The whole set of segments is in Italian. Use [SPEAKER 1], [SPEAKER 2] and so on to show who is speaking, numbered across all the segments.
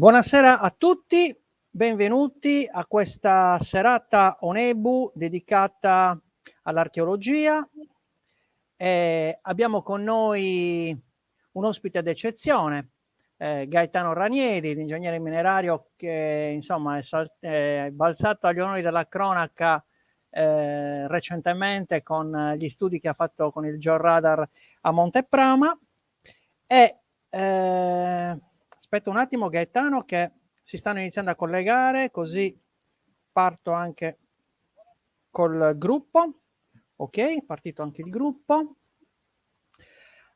[SPEAKER 1] Buonasera a tutti, benvenuti a questa serata Onebu dedicata all'archeologia. Abbiamo con noi un ospite d'eccezione, Gaetano Ranieri, l'ingegnere minerario che insomma è balzato agli onori della cronaca recentemente con gli studi che ha fatto con il Georadar a Monteprama. Aspetta un attimo Gaetano che si stanno iniziando a collegare, così parto anche col gruppo. Ok, partito anche il gruppo.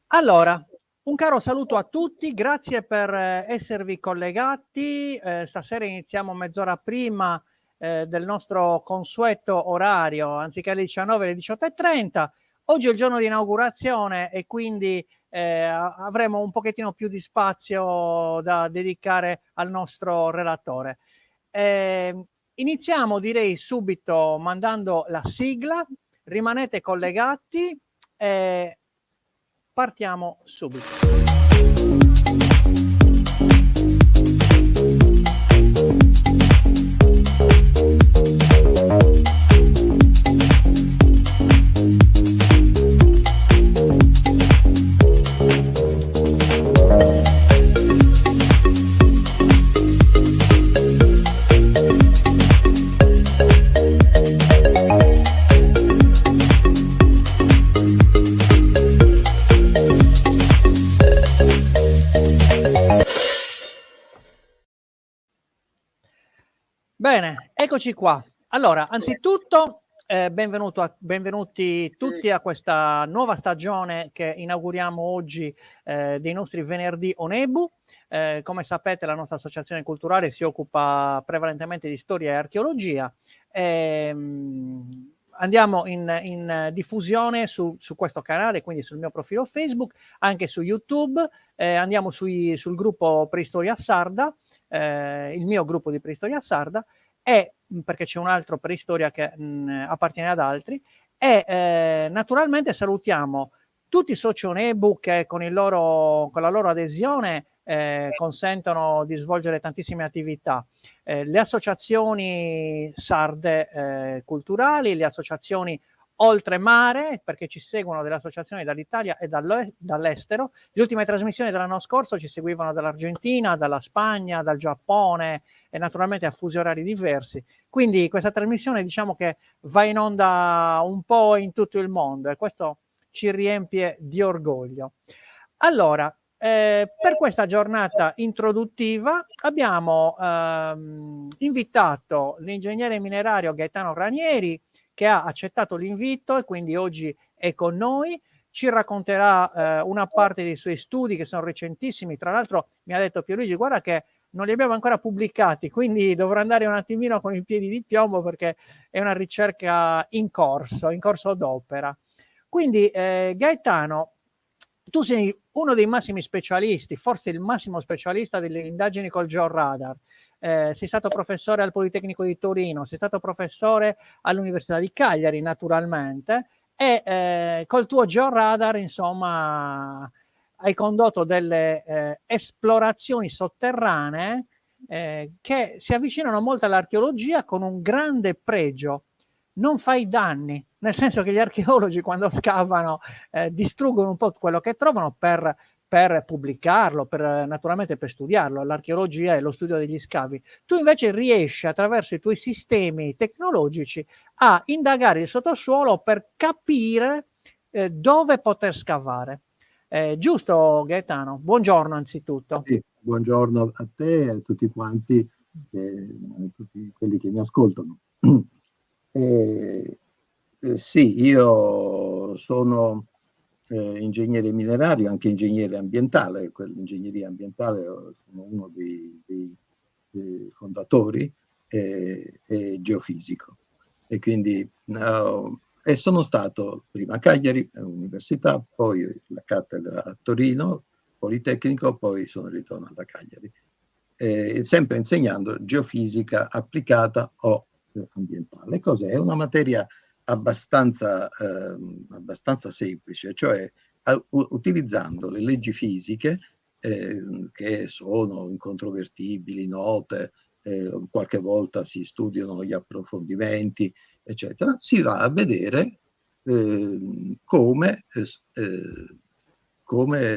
[SPEAKER 1] Allora, un caro saluto a tutti, grazie per esservi collegati. Stasera iniziamo mezz'ora prima del nostro consueto orario, anziché alle 19 alle 18:30. Oggi è il giorno di inaugurazione e quindi avremo un pochettino più di spazio da dedicare al nostro relatore. Iniziamo direi subito mandando la sigla, rimanete collegati e partiamo subito. Bene, eccoci qua. Allora, anzitutto benvenuti tutti a questa nuova stagione che inauguriamo oggi dei nostri venerdì Onebu. Come sapete la nostra associazione culturale si occupa prevalentemente di storia e archeologia. Andiamo in diffusione su questo canale, quindi sul mio profilo Facebook, anche su YouTube, andiamo sul gruppo Preistoria Sarda, il mio gruppo di Preistoria Sarda, e perché c'è un altro Preistoria che appartiene ad altri, e naturalmente salutiamo tutti i soci Onebu che con la loro adesione consentono di svolgere tantissime attività, le associazioni sarde culturali, le associazioni oltremare, perché ci seguono delle associazioni dall'Italia e dall'estero. Le ultime trasmissioni dell'anno scorso ci seguivano dall'Argentina, dalla Spagna, dal Giappone e naturalmente a fusi orari diversi. Quindi questa trasmissione diciamo che va in onda un po' in tutto il mondo e questo ci riempie di orgoglio. Allora, per questa giornata introduttiva abbiamo invitato l'ingegnere minerario Gaetano Ranieri, che ha accettato l'invito e quindi oggi è con noi, ci racconterà una parte dei suoi studi che sono recentissimi. Tra l'altro mi ha detto Pierluigi, guarda che non li abbiamo ancora pubblicati, quindi dovrò andare un attimino con i piedi di piombo perché è una ricerca in corso d'opera. Quindi Gaetano, tu sei uno dei massimi specialisti, forse il massimo specialista delle indagini col Georadar. Sei stato professore al Politecnico di Torino, sei stato professore all'Università di Cagliari naturalmente e col tuo Georadar insomma hai condotto delle esplorazioni sotterranee che si avvicinano molto all'archeologia con un grande pregio. Non fai danni, nel senso che gli archeologi quando scavano distruggono un po' quello che trovano per pubblicarlo, naturalmente per studiarlo. L'archeologia è lo studio degli scavi. Tu invece riesci attraverso i tuoi sistemi tecnologici a indagare il sottosuolo per capire dove poter scavare. Giusto Gaetano? Buongiorno anzitutto.
[SPEAKER 2] Sì, buongiorno a te e a tutti quanti, a tutti quelli che mi ascoltano. Sì, io sono ingegnere minerario, anche ingegnere ambientale. L'ingegneria ambientale sono uno dei fondatori e geofisico. E quindi e sono stato prima a Cagliari, all'università, poi la cattedra a Torino, Politecnico, poi sono ritornato a Cagliari, sempre insegnando geofisica applicata o ambientale. Cos'è? È una materia abbastanza semplice, cioè utilizzando le leggi fisiche che sono incontrovertibili, note, qualche volta si studiano gli approfondimenti, eccetera, si va a vedere come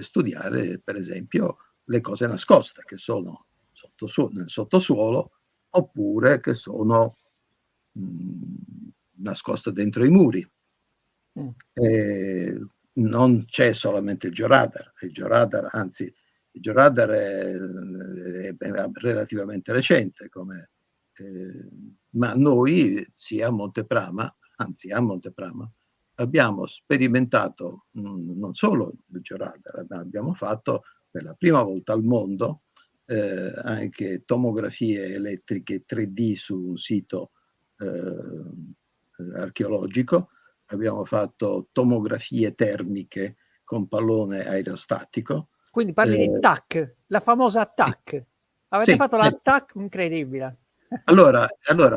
[SPEAKER 2] studiare, per esempio, le cose nascoste, che sono nel sottosuolo, oppure che sono nascoste dentro i muri. Non c'è solamente il georadar, anzi, il georadar è relativamente recente, ma noi sia a Monteprama, anzi a Monteprama, abbiamo sperimentato non solo il georadar, ma abbiamo fatto per la prima volta al mondo anche tomografie elettriche 3D su un sito archeologico. Abbiamo fatto tomografie termiche con pallone aerostatico.
[SPEAKER 1] Quindi parli di TAC, la famosa TAC. Avete
[SPEAKER 2] sì,
[SPEAKER 1] fatto la TAC incredibile.
[SPEAKER 2] Allora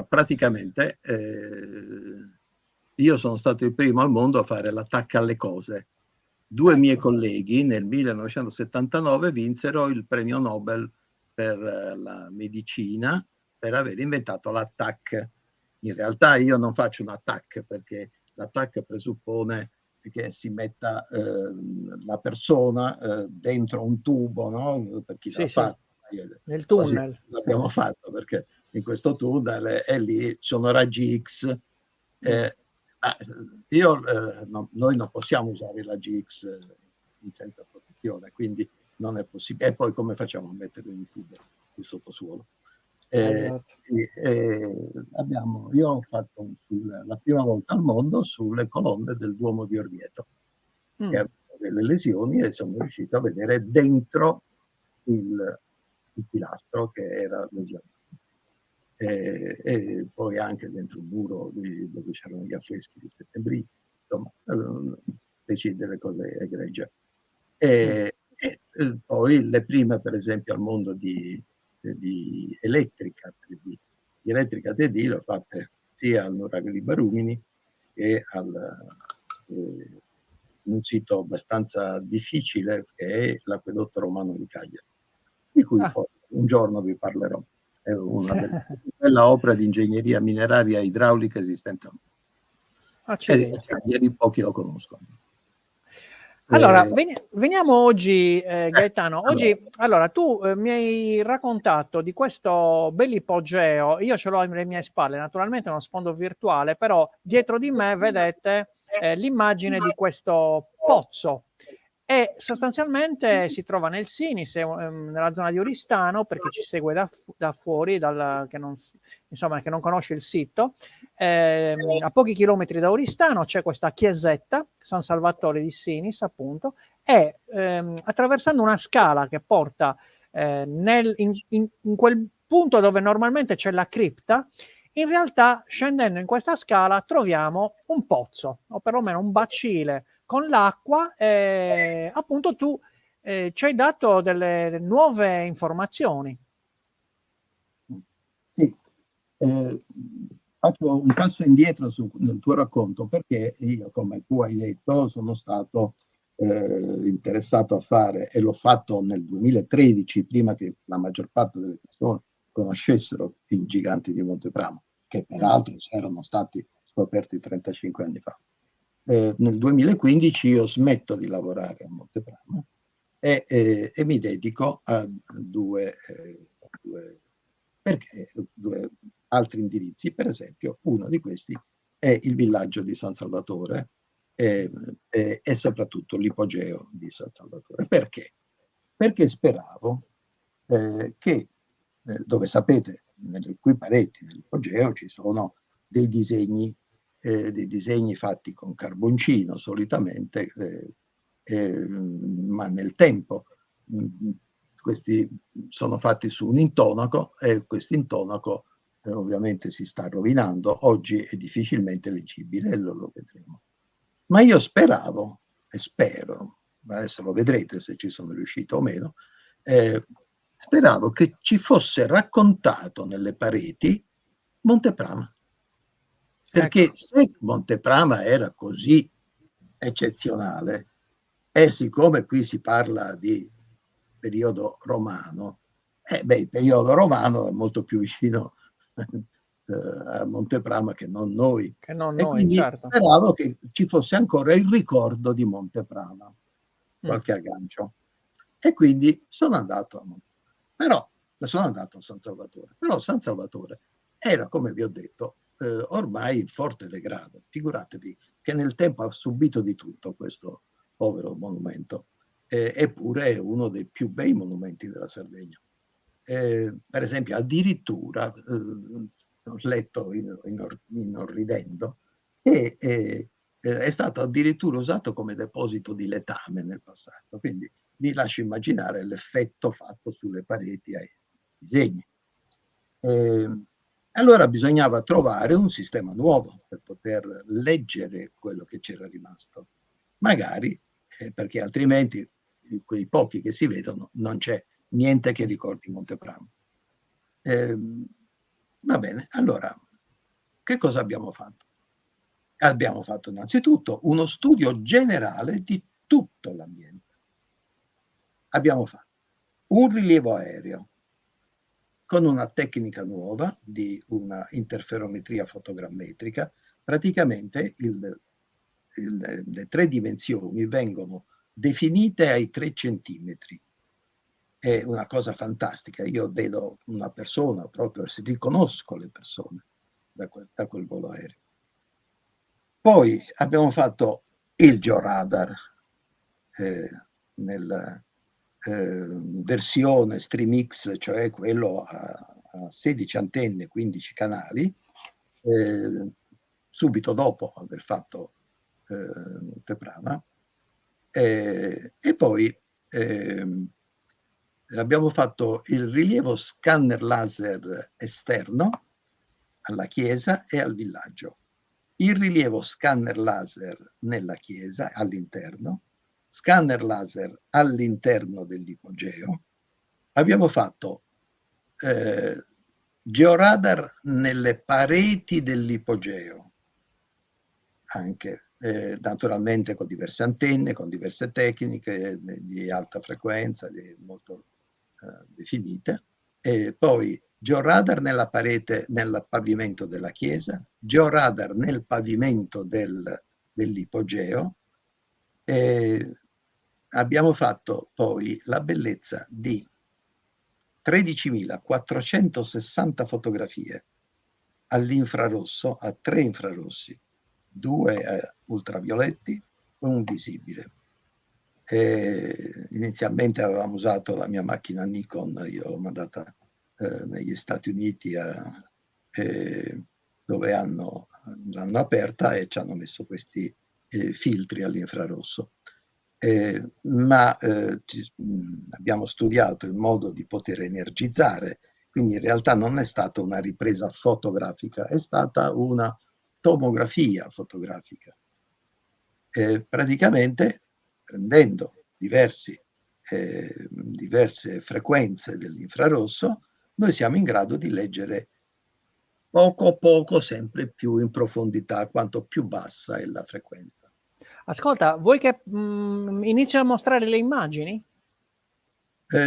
[SPEAKER 2] praticamente io sono stato il primo al mondo a fare l'attacco alle cose. Due miei colleghi nel 1979 vinsero il premio Nobel per la medicina per aver inventato l'attacco. In realtà io non faccio un attacco, perché l'attacco presuppone che si metta la persona dentro un tubo, no? Per chi l'ha fatto.
[SPEAKER 1] Nel tunnel.
[SPEAKER 2] L'abbiamo fatto perché in questo tunnel e lì sono raggi X. Noi non possiamo usare la GX senza protezione, quindi non è possibile. E poi come facciamo a mettere in tubo il sottosuolo? Io ho fatto la prima volta al mondo sulle colonne del Duomo di Orvieto, che avevano delle lesioni, e sono riuscito a vedere dentro il pilastro che era lesionato. E poi anche dentro un muro dove c'erano gli affreschi di Settembrini, insomma, feci delle cose egregie. E poi le prime, per esempio, al mondo di elettrica 3D. Di elettrica 3D l'ho fatte sia al nuraghe di Barumini che in un sito abbastanza difficile, che è l'acquedotto romano di Cagliari, di cui poi un giorno vi parlerò. È una della più bella opera di ingegneria mineraria idraulica esistente al mondo. E Cagliari pochi lo conoscono.
[SPEAKER 1] Allora, veniamo oggi, Gaetano. Oggi, allora, tu mi hai raccontato di questo bell'ipogeo. Io ce l'ho alle mie spalle, naturalmente è uno sfondo virtuale, però dietro di me vedete l'immagine di questo pozzo. E sostanzialmente si trova nel Sinis, nella zona di Oristano, per chi ci segue da fuori, che non conosce il sito. A pochi chilometri da Oristano c'è questa chiesetta, San Salvatore di Sinis, appunto, e attraversando una scala che porta in quel punto dove normalmente c'è la cripta, in realtà, scendendo in questa scala, troviamo un pozzo, o perlomeno un bacile con l'acqua. Appunto tu ci hai dato delle nuove informazioni.
[SPEAKER 2] Sì, faccio un passo indietro nel tuo racconto, perché io, come tu hai detto, sono stato interessato a fare, e l'ho fatto nel 2013, prima che la maggior parte delle persone conoscessero i giganti di Montepramo, che peraltro erano stati scoperti 35 anni fa. Nel 2015 io smetto di lavorare a Montepramo e mi dedico a due altri indirizzi. Per esempio, uno di questi è il villaggio di San Salvatore e soprattutto l'ipogeo di San Salvatore. Perché? Perché speravo che, dove sapete, nelle cui pareti dell'ipogeo ci sono dei disegni fatti con carboncino solitamente, ma nel tempo questi sono fatti su un intonaco, e questo intonaco ovviamente si sta rovinando, oggi è difficilmente leggibile, e lo vedremo. Ma io speravo, e spero, adesso lo vedrete se ci sono riuscito o meno, speravo che ci fosse raccontato nelle pareti Monteprama. Perché se Monteprama era così eccezionale, e siccome qui si parla di periodo romano. Il periodo romano è molto più vicino a Monteprama che non noi.
[SPEAKER 1] Che non
[SPEAKER 2] E
[SPEAKER 1] noi,
[SPEAKER 2] quindi
[SPEAKER 1] certo.
[SPEAKER 2] speravo che ci fosse ancora il ricordo di Monteprama,
[SPEAKER 1] Mm.
[SPEAKER 2] qualche aggancio. E quindi sono andato a Monteprama. Però sono andato a San Salvatore. Però San Salvatore era, come vi ho detto, ormai in forte degrado. Figuratevi che nel tempo ha subito di tutto questo povero monumento, eppure è uno dei più bei monumenti della Sardegna. Per esempio, addirittura ho letto inorridendo che è stato addirittura usato come deposito di letame nel passato, quindi vi lascio immaginare l'effetto fatto sulle pareti ai disegni. Allora bisognava trovare un sistema nuovo per poter leggere quello che c'era rimasto. Magari, perché altrimenti quei pochi che si vedono non c'è niente che ricordi Montepramo. Va bene, allora, che cosa abbiamo fatto? Abbiamo fatto innanzitutto uno studio generale di tutto l'ambiente. Abbiamo fatto un rilievo aereo con una tecnica nuova di una interferometria fotogrammetrica. Praticamente le 3 dimensioni vengono definite ai 3 centimetri. È una cosa fantastica. Io vedo una persona, proprio riconosco le persone da quel volo aereo. Poi abbiamo fatto il georadar nella versione StreamX, cioè quello a 16 antenne, 15 canali, subito dopo aver fatto Monteprama. E poi abbiamo fatto il rilievo scanner laser esterno alla chiesa e al villaggio, il rilievo scanner laser nella chiesa all'interno, scanner laser all'interno dell'ipogeo. Abbiamo fatto georadar nelle pareti dell'ipogeo, anche naturalmente con diverse antenne, con diverse tecniche di alta frequenza, molto definite. E poi georadar nella parete, nel pavimento della chiesa, georadar nel pavimento dell'ipogeo. Abbiamo fatto poi la bellezza di 13.460 fotografie all'infrarosso, a 3 infrarossi, 2 ultravioletti, un visibile. Inizialmente avevamo usato la mia macchina Nikon, io l'ho mandata negli Stati Uniti dove l'hanno aperta e ci hanno messo questi filtri all'infrarosso. Ma abbiamo studiato il modo di poter energizzare, quindi in realtà non è stata una ripresa fotografica, è stata una tomografia fotografica. Praticamente prendendo diverse frequenze dell'infrarosso, noi siamo in grado di leggere poco a poco, sempre più in profondità, quanto più bassa è la frequenza.
[SPEAKER 1] Ascolta, vuoi che inizi a mostrare le immagini?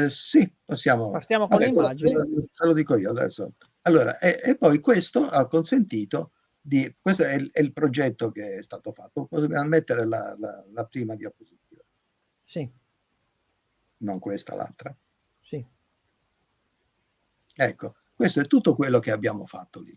[SPEAKER 2] Sì, possiamo.
[SPEAKER 1] Partiamo con le immagini.
[SPEAKER 2] Se lo dico io adesso. Allora, e poi questo ha consentito di. Questo è il progetto che è stato fatto. Dobbiamo mettere la prima diapositiva.
[SPEAKER 1] Sì.
[SPEAKER 2] Non questa, l'altra.
[SPEAKER 1] Sì.
[SPEAKER 2] Ecco, questo è tutto quello che abbiamo fatto lì.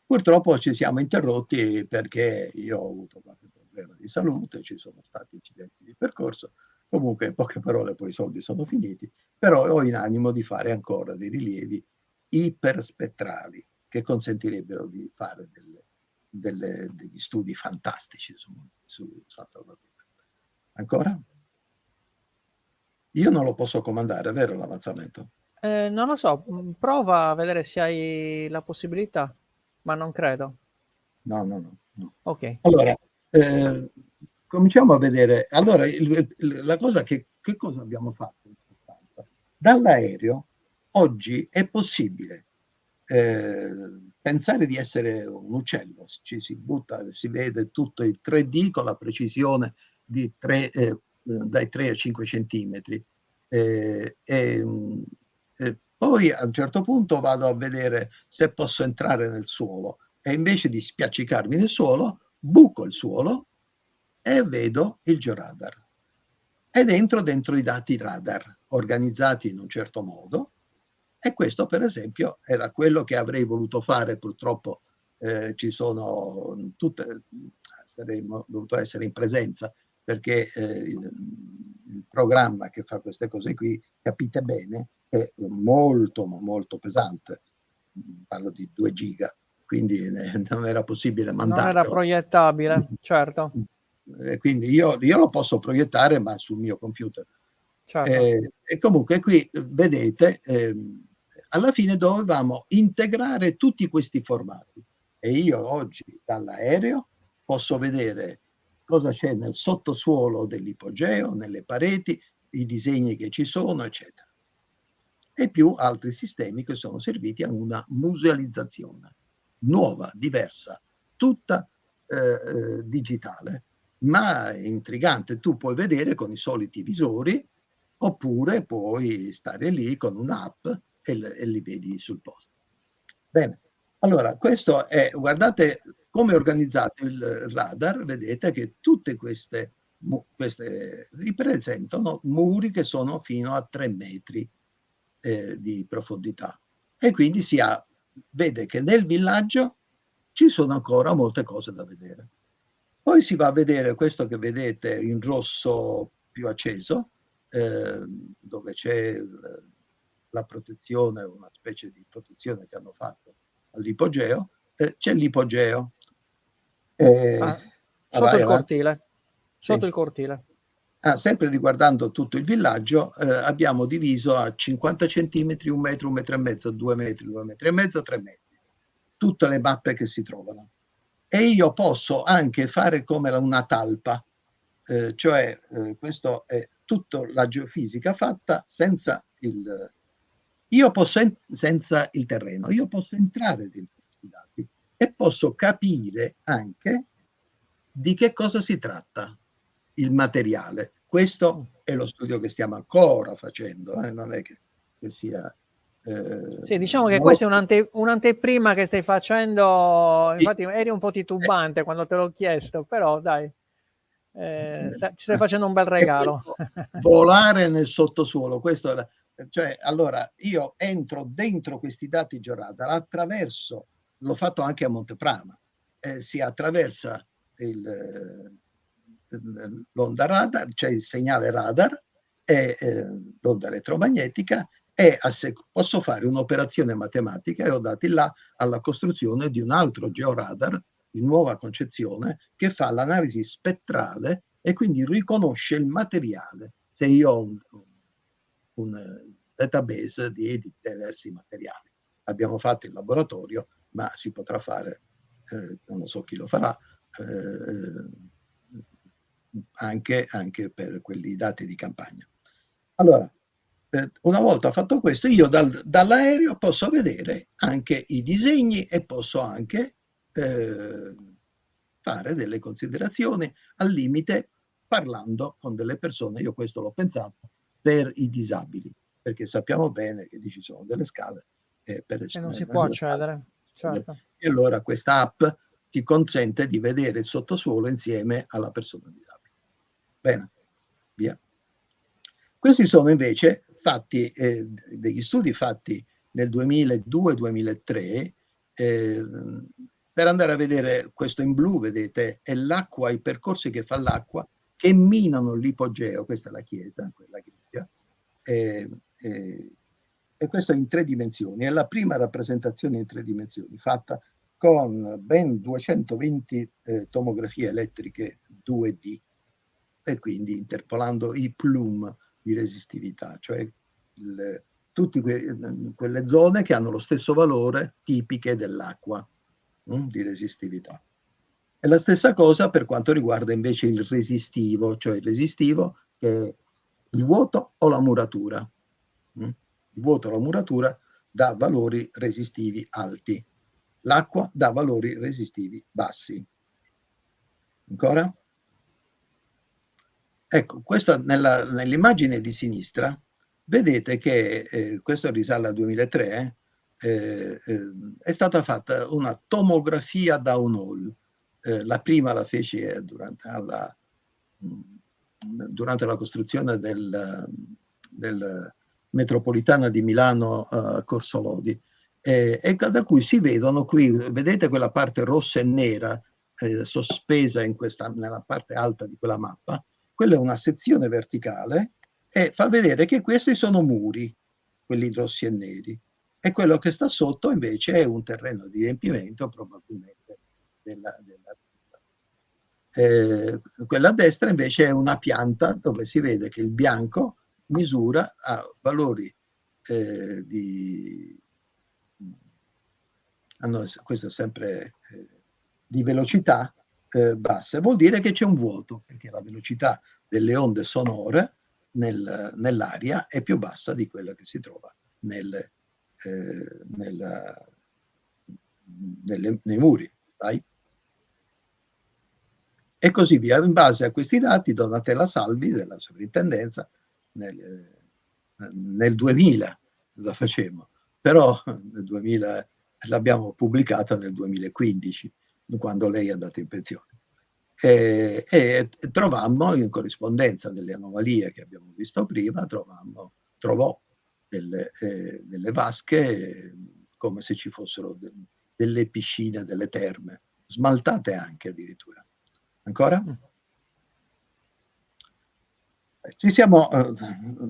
[SPEAKER 2] Purtroppo ci siamo interrotti perché io ho avuto qualche problema di salute, ci sono stati incidenti di percorso. Comunque, in poche parole, poi i soldi sono finiti, però ho in animo di fare ancora dei rilievi iperspettrali che consentirebbero di fare degli studi fantastici su San Salvatore. Ancora? Io non lo posso comandare, vero l'avanzamento?
[SPEAKER 1] Non lo so, prova a vedere se hai la possibilità, ma non credo.
[SPEAKER 2] No.
[SPEAKER 1] Ok.
[SPEAKER 2] Allora, cominciamo a vedere. Allora, la cosa che cosa abbiamo fatto in sostanza? Dall'aereo oggi è possibile pensare di essere un uccello, ci si butta, si vede tutto il 3D con la precisione di dai 3 ai 5 centimetri. Poi a un certo punto vado a vedere se posso entrare nel suolo e invece di spiaccicarmi nel suolo, buco il suolo e vedo il georadar. E dentro i dati radar organizzati in un certo modo, e questo per esempio era quello che avrei voluto fare. Purtroppo ci sono tutte, saremmo dovuto essere in presenza, perché il programma che fa queste cose qui, capite bene, è molto ma molto pesante. Parlo di 2 giga, quindi non era possibile
[SPEAKER 1] Non era
[SPEAKER 2] mandartelo.
[SPEAKER 1] proiettabile, certo,
[SPEAKER 2] Quindi io lo posso proiettare, ma sul mio computer.
[SPEAKER 1] certo.
[SPEAKER 2] E comunque qui vedete, alla fine dovevamo integrare tutti questi formati, e io oggi dall'aereo posso vedere cosa c'è nel sottosuolo dell'ipogeo, nelle pareti, i disegni che ci sono, eccetera. E più altri sistemi che sono serviti a una musealizzazione nuova, diversa, tutta digitale, ma intrigante. Tu puoi vedere con i soliti visori, oppure puoi stare lì con un'app e li vedi sul posto. Bene, allora questo è, guardate come è organizzato il radar, vedete che tutte queste ripresentano muri che sono fino a 3 metri di profondità, e quindi vede che nel villaggio ci sono ancora molte cose da vedere. Poi si va a vedere questo che vedete in rosso più acceso, dove c'è la protezione, una specie di protezione che hanno fatto all'ipogeo. C'è l'ipogeo.
[SPEAKER 1] Sotto il
[SPEAKER 2] Avanti.
[SPEAKER 1] cortile,
[SPEAKER 2] Sì.
[SPEAKER 1] sotto il cortile.
[SPEAKER 2] Sempre riguardando tutto il villaggio, abbiamo diviso a 50 centimetri, 1 metro, 1 metro e mezzo, 2 metri, 2 metri e mezzo, 3 metri. Tutte le mappe che si trovano. E io posso anche fare come una talpa, cioè questo è tutta la geofisica fatta senza il terreno. Io posso entrare dentro questi dati e posso capire anche di che cosa si tratta il materiale. Questo è lo studio che stiamo ancora facendo, non è che sia...
[SPEAKER 1] Sì, diciamo che questa è un'anteprima che stai facendo,
[SPEAKER 2] Sì.
[SPEAKER 1] infatti eri un po' titubante quando te l'ho chiesto, però dai, ci stai facendo un bel regalo.
[SPEAKER 2] Volare nel sottosuolo, questo è cioè, allora io entro dentro questi dati georadar attraverso, l'ho fatto anche a Monteprama, si attraversa l'onda radar, cioè il segnale radar e l'onda elettromagnetica, e posso fare un'operazione matematica, e ho dati là alla costruzione di un altro georadar di nuova concezione che fa l'analisi spettrale e quindi riconosce il materiale. Se io ho un database di diversi materiali, abbiamo fatto in laboratorio, ma si potrà fare, non so chi lo farà, anche per quelli dati di campagna. Allora, una volta fatto questo, io dall'aereo posso vedere anche i disegni e posso anche fare delle considerazioni, al limite parlando con delle persone. Io questo l'ho pensato per i disabili, perché sappiamo bene che lì ci sono delle scale
[SPEAKER 1] E non si può accedere, certo.
[SPEAKER 2] E allora questa app ti consente di vedere il sottosuolo insieme alla persona disabile. Bene, via. Questi sono invece fatti, degli studi fatti nel 2002-2003, per andare a vedere questo in blu, vedete, è l'acqua, i percorsi che fa l'acqua che minano l'ipogeo. Questa è la chiesa, quella grigia, e questo in 3 dimensioni. È la prima rappresentazione in 3 dimensioni fatta con ben 220 tomografie elettriche 2D, e quindi interpolando i plume di resistività, cioè tutte quelle zone che hanno lo stesso valore tipiche dell'acqua di resistività. E la stessa cosa per quanto riguarda invece il resistivo, cioè il resistivo che è il vuoto o la muratura. Il vuoto o la muratura dà valori resistivi alti, l'acqua dà valori resistivi bassi. Ancora? Ecco, questa nell'immagine di sinistra vedete che questo risale al 2003, è stata fatta una tomografia downhole. La prima la feci durante la costruzione del metropolitana di Milano, Corso Lodi, e da cui si vedono qui, vedete quella parte rossa e nera sospesa nella parte alta di quella mappa. Quella è una sezione verticale e fa vedere che questi sono muri, quelli rossi e neri, e quello che sta sotto invece è un terreno di riempimento probabilmente della quella a destra invece è una pianta dove si vede che il bianco misura a valori questo è sempre di velocità basse. Vuol dire che c'è un vuoto, perché la velocità delle onde sonore nell'aria è più bassa di quella che si trova nei muri. Vai? E così via. In base a questi dati, Donatella Salvi della sovrintendenza nel 2000 la facemmo, però nel 2000 l'abbiamo pubblicata nel 2015, quando lei è andata in pensione. E trovammo, in corrispondenza delle anomalie che abbiamo visto prima, trovò delle vasche come se ci fossero delle piscine, delle terme, smaltate anche addirittura. Ancora?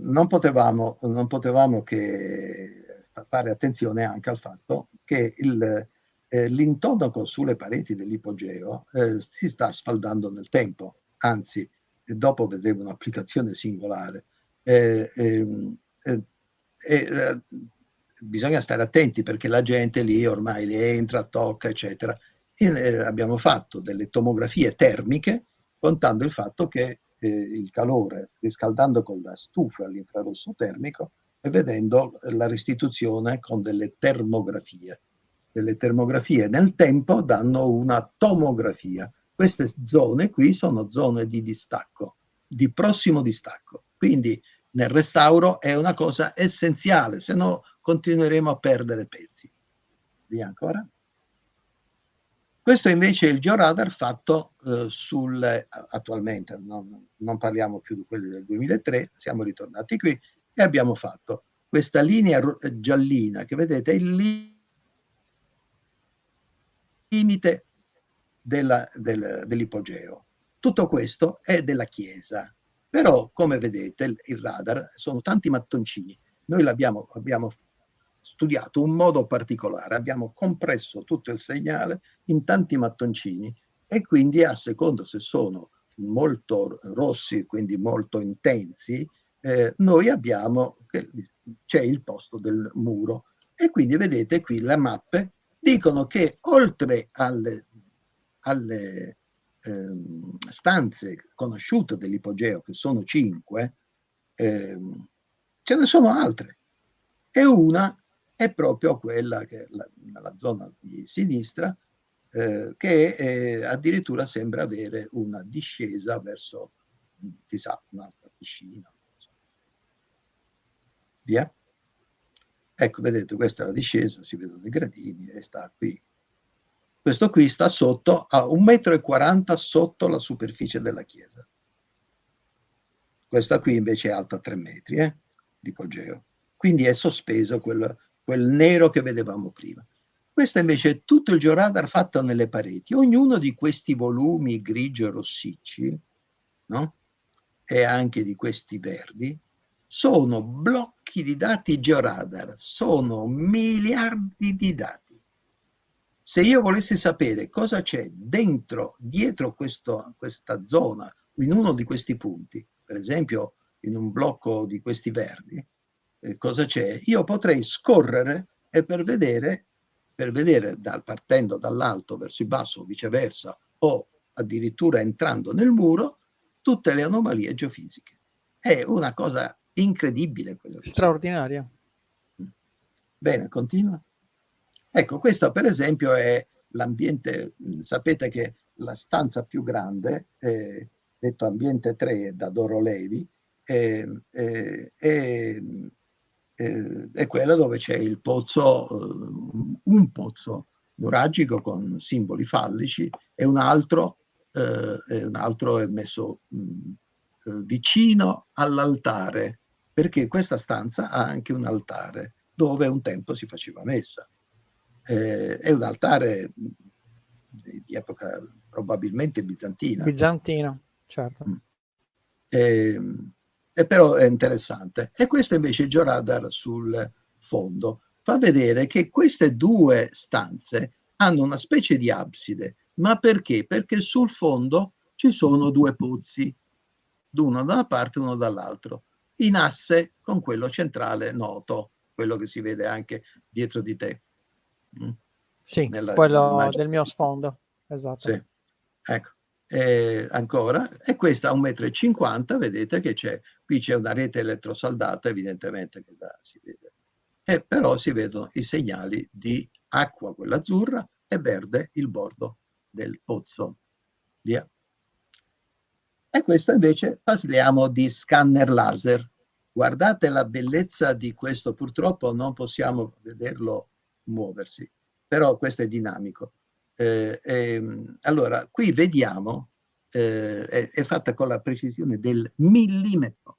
[SPEAKER 2] Non potevamo che fare attenzione anche al fatto che l'intonaco sulle pareti dell'ipogeo si sta sfaldando nel tempo, anzi, dopo vedremo un'applicazione singolare. Bisogna stare attenti perché la gente lì ormai li entra, tocca, eccetera. Abbiamo fatto delle tomografie termiche contando il fatto che il calore, riscaldando con la stufa all'infrarosso termico e vedendo la restituzione con delle termografie. Delle termografie nel tempo danno una tomografia. Queste zone qui sono zone di distacco, di prossimo distacco. Quindi nel restauro è una cosa essenziale, se no continueremo a perdere pezzi. Via ancora? Questo invece è il georadar fatto attualmente, non parliamo più di quelli del 2003, siamo ritornati qui e abbiamo fatto questa linea giallina che vedete è il limite dell'ipogeo. Tutto questo è della chiesa, però come vedete il radar sono tanti mattoncini. Noi abbiamo studiato un modo particolare, abbiamo compresso tutto il segnale in tanti mattoncini e quindi a seconda se sono molto rossi, quindi molto intensi, noi abbiamo, c'è il posto del muro e quindi vedete qui le mappe dicono che oltre alle stanze conosciute dell'ipogeo, che sono 5, ce ne sono altre e una è proprio quella che nella zona di sinistra, che addirittura sembra avere una discesa verso, chissà, un'altra piscina. Via. Ecco, vedete, questa è la discesa, si vedono i gradini e sta qui. Questo qui sta sotto, a 1,40 m sotto la superficie della chiesa. Questa qui invece è alta 3 metri, l'ipogeo. Quindi è sospeso quel nero che vedevamo prima. Questo invece è tutto il georadar fatto nelle pareti. Ognuno di questi volumi grigio e rossicci, no? E anche di questi verdi, sono blocchi di dati georadar, sono miliardi di dati. Se io volessi sapere cosa c'è dietro questa zona, in uno di questi punti, per esempio in un blocco di questi verdi, cosa c'è? Io potrei scorrere e per vedere partendo dall'alto verso il basso o viceversa, o addirittura entrando nel muro, tutte le anomalie geofisiche. È una cosa incredibile quello che
[SPEAKER 1] straordinaria.
[SPEAKER 2] Bene, continua. Ecco, questo per esempio è l'ambiente, sapete che la stanza più grande, detto ambiente 3 da Doro Levi, è quella dove c'è il pozzo, un pozzo nuragico con simboli fallici, e un altro è messo vicino all'altare, perché questa stanza ha anche un altare dove un tempo si faceva messa. È un altare di epoca probabilmente bizantina.
[SPEAKER 1] Bizantino, certo.
[SPEAKER 2] E però è interessante. E questo invece è Gio Radar sul fondo. Fa vedere che queste due stanze hanno una specie di abside. Ma perché? Perché sul fondo ci sono due pozzi, uno da una parte e uno dall'altro, in asse con quello centrale noto, quello che si vede anche dietro di te.
[SPEAKER 1] Sì, quello del mio sfondo, esatto.
[SPEAKER 2] Sì, ecco. Ancora, e questa a 1,50 m, vedete che qui c'è una rete elettrosaldata, evidentemente che si vede, e però si vedono i segnali di acqua, quella azzurra, e verde il bordo del pozzo. Via. E questo invece parliamo di scanner laser. Guardate la bellezza di questo, purtroppo non possiamo vederlo muoversi, però questo è dinamico. Allora, qui vediamo, è fatta con la precisione del millimetro.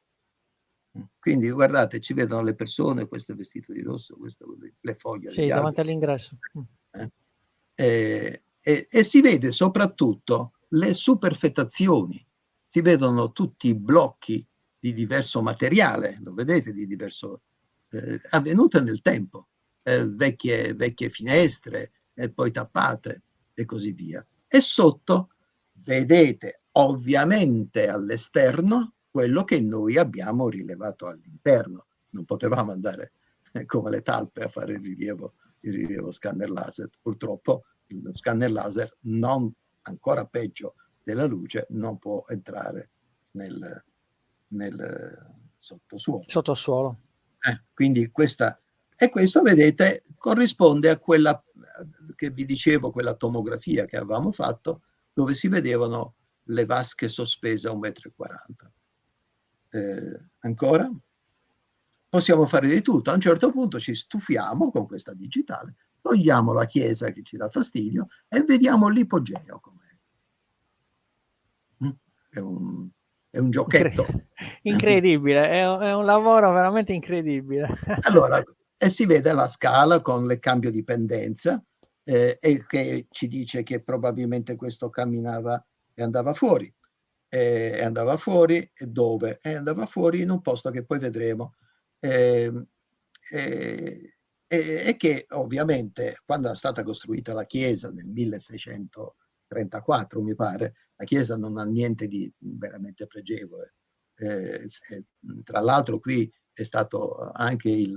[SPEAKER 2] Quindi guardate, ci vedono le persone, questo è vestito di rosso, questo le foglie degli alberi.
[SPEAKER 1] Davanti all'ingresso.
[SPEAKER 2] E si vede soprattutto le superfettazioni, si vedono tutti i blocchi di diverso materiale, lo vedete, di diverso, avvenute nel tempo, vecchie finestre, poi tappate e così via. E sotto vedete ovviamente all'esterno quello che noi abbiamo rilevato all'interno. Non potevamo andare come le talpe a fare il rilievo scanner laser. Purtroppo il scanner laser, non, ancora peggio della luce, non può entrare nel sottosuolo.
[SPEAKER 1] Sottosuolo.
[SPEAKER 2] Quindi questo, vedete, corrisponde a quella che vi dicevo, quella tomografia che avevamo fatto, dove si vedevano le vasche sospese a 1,40 m. Ancora? Possiamo fare di tutto. A un certo punto ci stufiamo con questa digitale, togliamo la chiesa che ci dà fastidio e vediamo l'ipogeo com'è. È un giochetto.
[SPEAKER 1] Incredibile, è un lavoro veramente incredibile.
[SPEAKER 2] Allora, si vede la scala con il cambio di pendenza, e che ci dice che probabilmente questo camminava e andava fuori. E andava fuori dove? Andava fuori in un posto che poi vedremo. E che ovviamente, quando è stata costruita la chiesa nel 1634, mi pare, la chiesa non ha niente di veramente pregevole. Tra l'altro qui è stato anche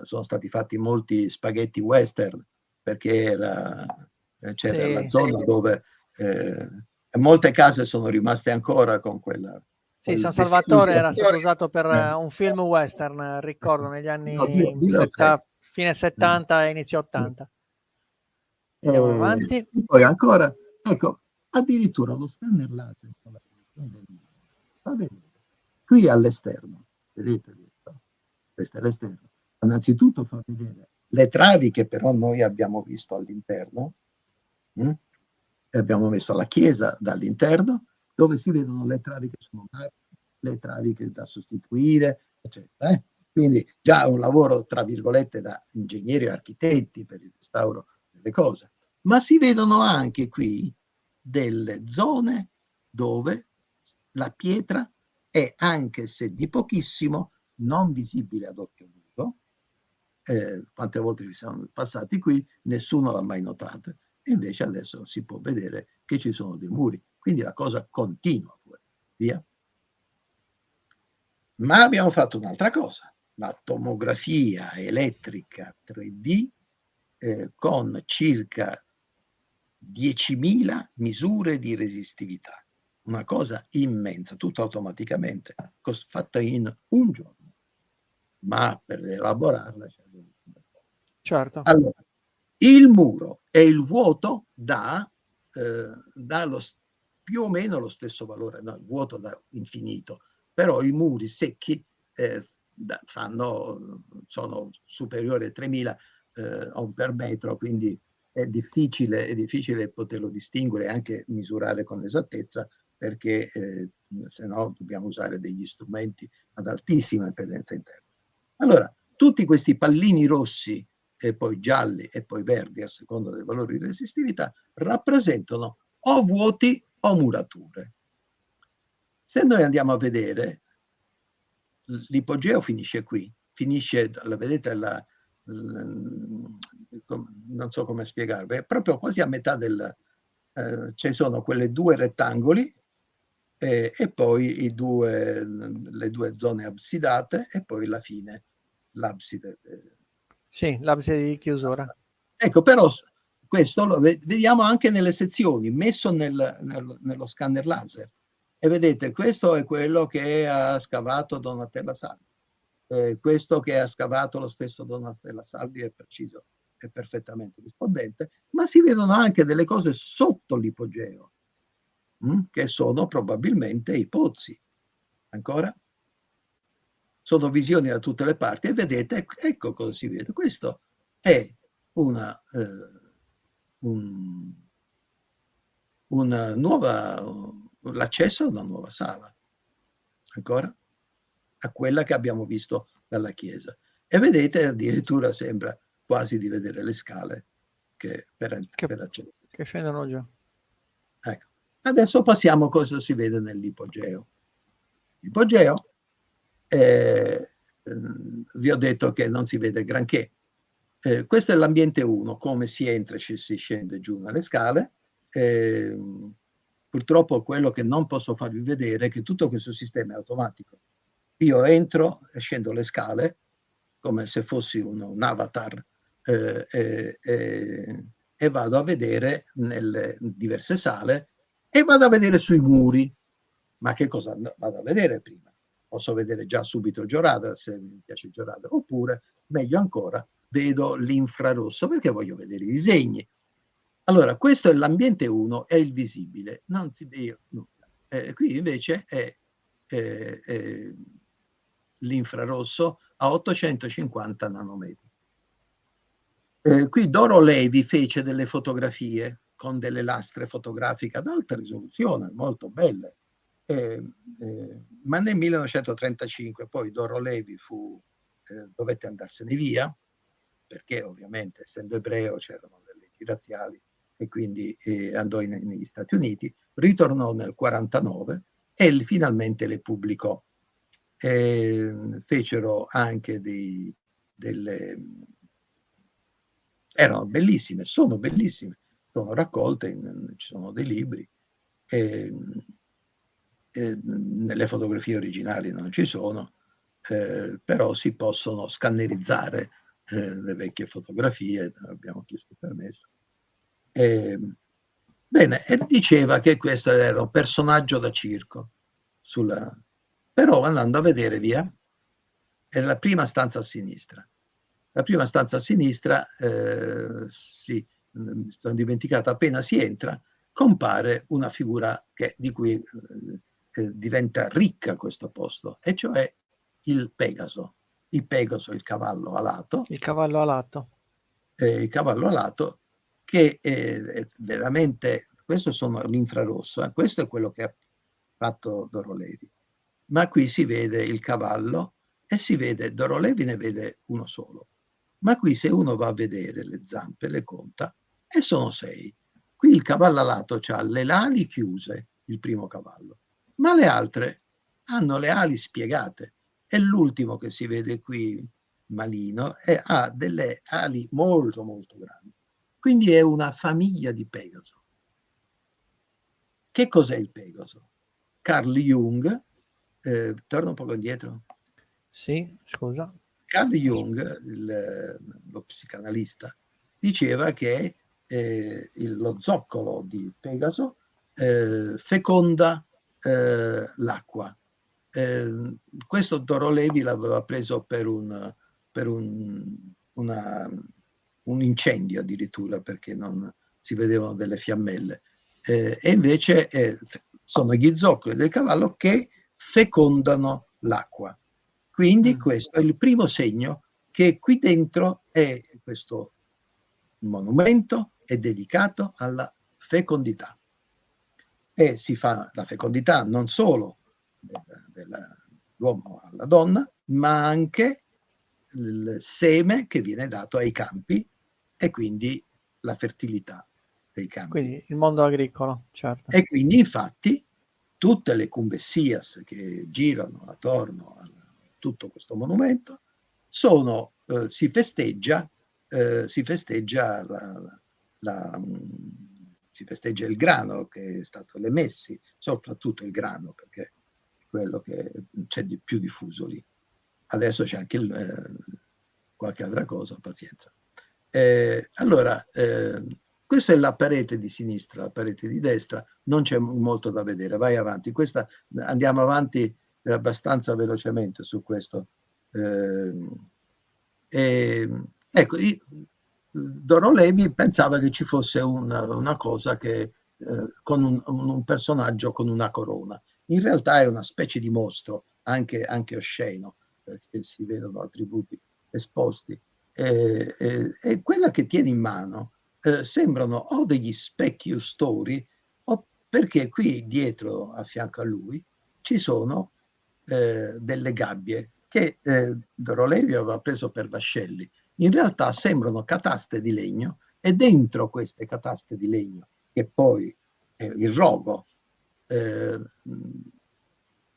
[SPEAKER 2] sono stati fatti molti spaghetti western, perché c'era la zona dove molte case sono rimaste ancora con quella.
[SPEAKER 1] Sì, San Salvatore era stato usato per un film western, ricordo, negli anni fine 70 e inizio 80. Andiamo avanti.
[SPEAKER 2] Poi ancora, ecco, addirittura lo scanner laser con la fa vedere qui all'esterno, vedete questo è l'esterno. Innanzitutto fa vedere le travi che però noi abbiamo visto all'interno, e abbiamo messo la chiesa dall'interno, dove si vedono le travi che sono marche, le travi che da sostituire, eccetera. Quindi già un lavoro, tra virgolette, da ingegneri e architetti per il restauro delle cose. Ma si vedono anche qui delle zone dove la pietra è, anche se di pochissimo, non visibile ad occhio nudo. Quante volte ci siamo passati qui, nessuno l'ha mai notata. E invece adesso si può vedere che ci sono dei muri. Quindi la cosa continua. Via. Ma abbiamo fatto un'altra cosa, la tomografia elettrica 3D con circa 10.000 misure di resistività. Una cosa immensa, tutto automaticamente, fatta in un giorno. Ma per elaborarla c'è
[SPEAKER 1] certo.
[SPEAKER 2] Allora, il muro e il vuoto dà più o meno lo stesso valore, no, il vuoto da infinito, però i muri secchi sono superiori a 3.000 ohm per metro, quindi è difficile poterlo distinguere e anche misurare con esattezza, perché se no dobbiamo usare degli strumenti ad altissima impedenza interna. Allora, tutti questi pallini rossi e poi gialli e poi verdi, a seconda dei valori di resistività, rappresentano o vuoti o murature. Se noi andiamo a vedere, l'ipogeo finisce qui, finisce, la vedete, non so come spiegarvi, è proprio quasi a metà ci sono quelle due rettangoli e poi le due zone absidate e poi la fine, l'abside.
[SPEAKER 1] Sì, l'abside di chiusura.
[SPEAKER 2] Ecco, però questo lo vediamo anche nelle sezioni, messo nello scanner laser. E vedete, questo è quello che ha scavato Donatella Salvi. Questo che ha scavato lo stesso Donatella Salvi è preciso, è perfettamente rispondente, ma si vedono anche delle cose sotto l'ipogeo, che sono probabilmente i pozzi. Ancora? Sono visioni da tutte le parti e vedete, ecco cosa si vede. Questo è l'accesso a una nuova sala, ancora, a quella che abbiamo visto dalla chiesa. E vedete, addirittura sembra quasi di vedere le scale per accedere.
[SPEAKER 1] Che scendono giù.
[SPEAKER 2] Ecco. Adesso passiamo a cosa si vede nell'ipogeo. L'ipogeo, vi ho detto che non si vede granché. Questo è l'ambiente 1, come si entra e si scende giù dalle scale. Purtroppo quello che non posso farvi vedere è che tutto questo sistema è automatico. Io entro e scendo le scale come se fossi un avatar e vado a vedere nelle diverse sale e vado a vedere sui muri. Ma che cosa vado a vedere prima? Posso vedere già subito il Georadar, se mi piace il Georadar, oppure, meglio ancora, vedo l'infrarosso perché voglio vedere i disegni. Allora, questo è l'ambiente 1, è il visibile, non si vede nulla. Qui invece è l'infrarosso a 850 nanometri. Qui Doro Levi fece delle fotografie con delle lastre fotografiche ad alta risoluzione, molto belle, ma nel 1935 poi Doro Levi dovette andarsene via, perché ovviamente essendo ebreo c'erano le leggi razziali e quindi andò negli Stati Uniti, ritornò nel 1949 e finalmente le pubblicò. Fecero anche erano bellissime, sono raccolte, ci sono dei libri, nelle fotografie originali non ci sono, però si possono scannerizzare le vecchie fotografie, abbiamo chiesto permesso. Bene, e diceva che questo era un personaggio da circo, però andando a vedere via, è la prima stanza a sinistra. La prima stanza a sinistra, mi sono dimenticato, appena si entra, compare una figura di cui diventa ricca questo posto, e cioè il Pegaso. Il Pegaso, il cavallo alato.
[SPEAKER 1] Il cavallo alato.
[SPEAKER 2] Il cavallo alato che è veramente, questo sono l'infrarosso, questo è quello che ha fatto Doro Levi. Ma qui si vede il cavallo e si vede, Doro Levi ne vede uno solo. Ma qui se uno va a vedere le zampe, le conta, e sono 6. Qui il cavallo alato ha le ali chiuse, il primo cavallo, ma le altre hanno le ali spiegate. E l'ultimo che si vede qui, malino, ha delle ali molto molto grandi. Quindi è una famiglia di Pegaso. Che cos'è il Pegaso? Carl Jung, torna un po' indietro.
[SPEAKER 1] Sì, scusa.
[SPEAKER 2] Carl Jung, lo psicanalista, diceva che lo zoccolo di Pegaso feconda l'acqua. Questo Doro Levi l'aveva preso per un incendio addirittura, perché non si vedevano delle fiammelle. E invece sono gli zoccoli del cavallo che fecondano l'acqua. Quindi questo è il primo segno che qui dentro è questo monumento è dedicato alla fecondità. E si fa la fecondità non solo dell'uomo alla donna, ma anche il seme che viene dato ai campi e quindi la fertilità dei campi.
[SPEAKER 1] Quindi il mondo agricolo, certo.
[SPEAKER 2] E quindi infatti tutte le cumbessias che girano attorno a tutto questo monumento sono, si festeggia si festeggia si festeggia il grano che è stato, le messi, soprattutto il grano, perché è quello che c'è di più diffuso lì. Adesso c'è anche qualche altra cosa, pazienza. Allora, questa è la parete di sinistra, la parete di destra, non c'è molto da vedere, vai avanti. Questa, andiamo avanti abbastanza velocemente su questo. Ecco, Doro Levi pensava che ci fosse una cosa che con un personaggio con una corona. In realtà è una specie di mostro, anche osceno, perché si vedono attributi esposti. E quella che tiene in mano sembrano o degli specchi ustori, o perché qui dietro, a fianco a lui, ci sono delle gabbie che Doro Levi aveva preso per vascelli. In realtà sembrano cataste di legno, e dentro queste cataste di legno, che poi il rogo,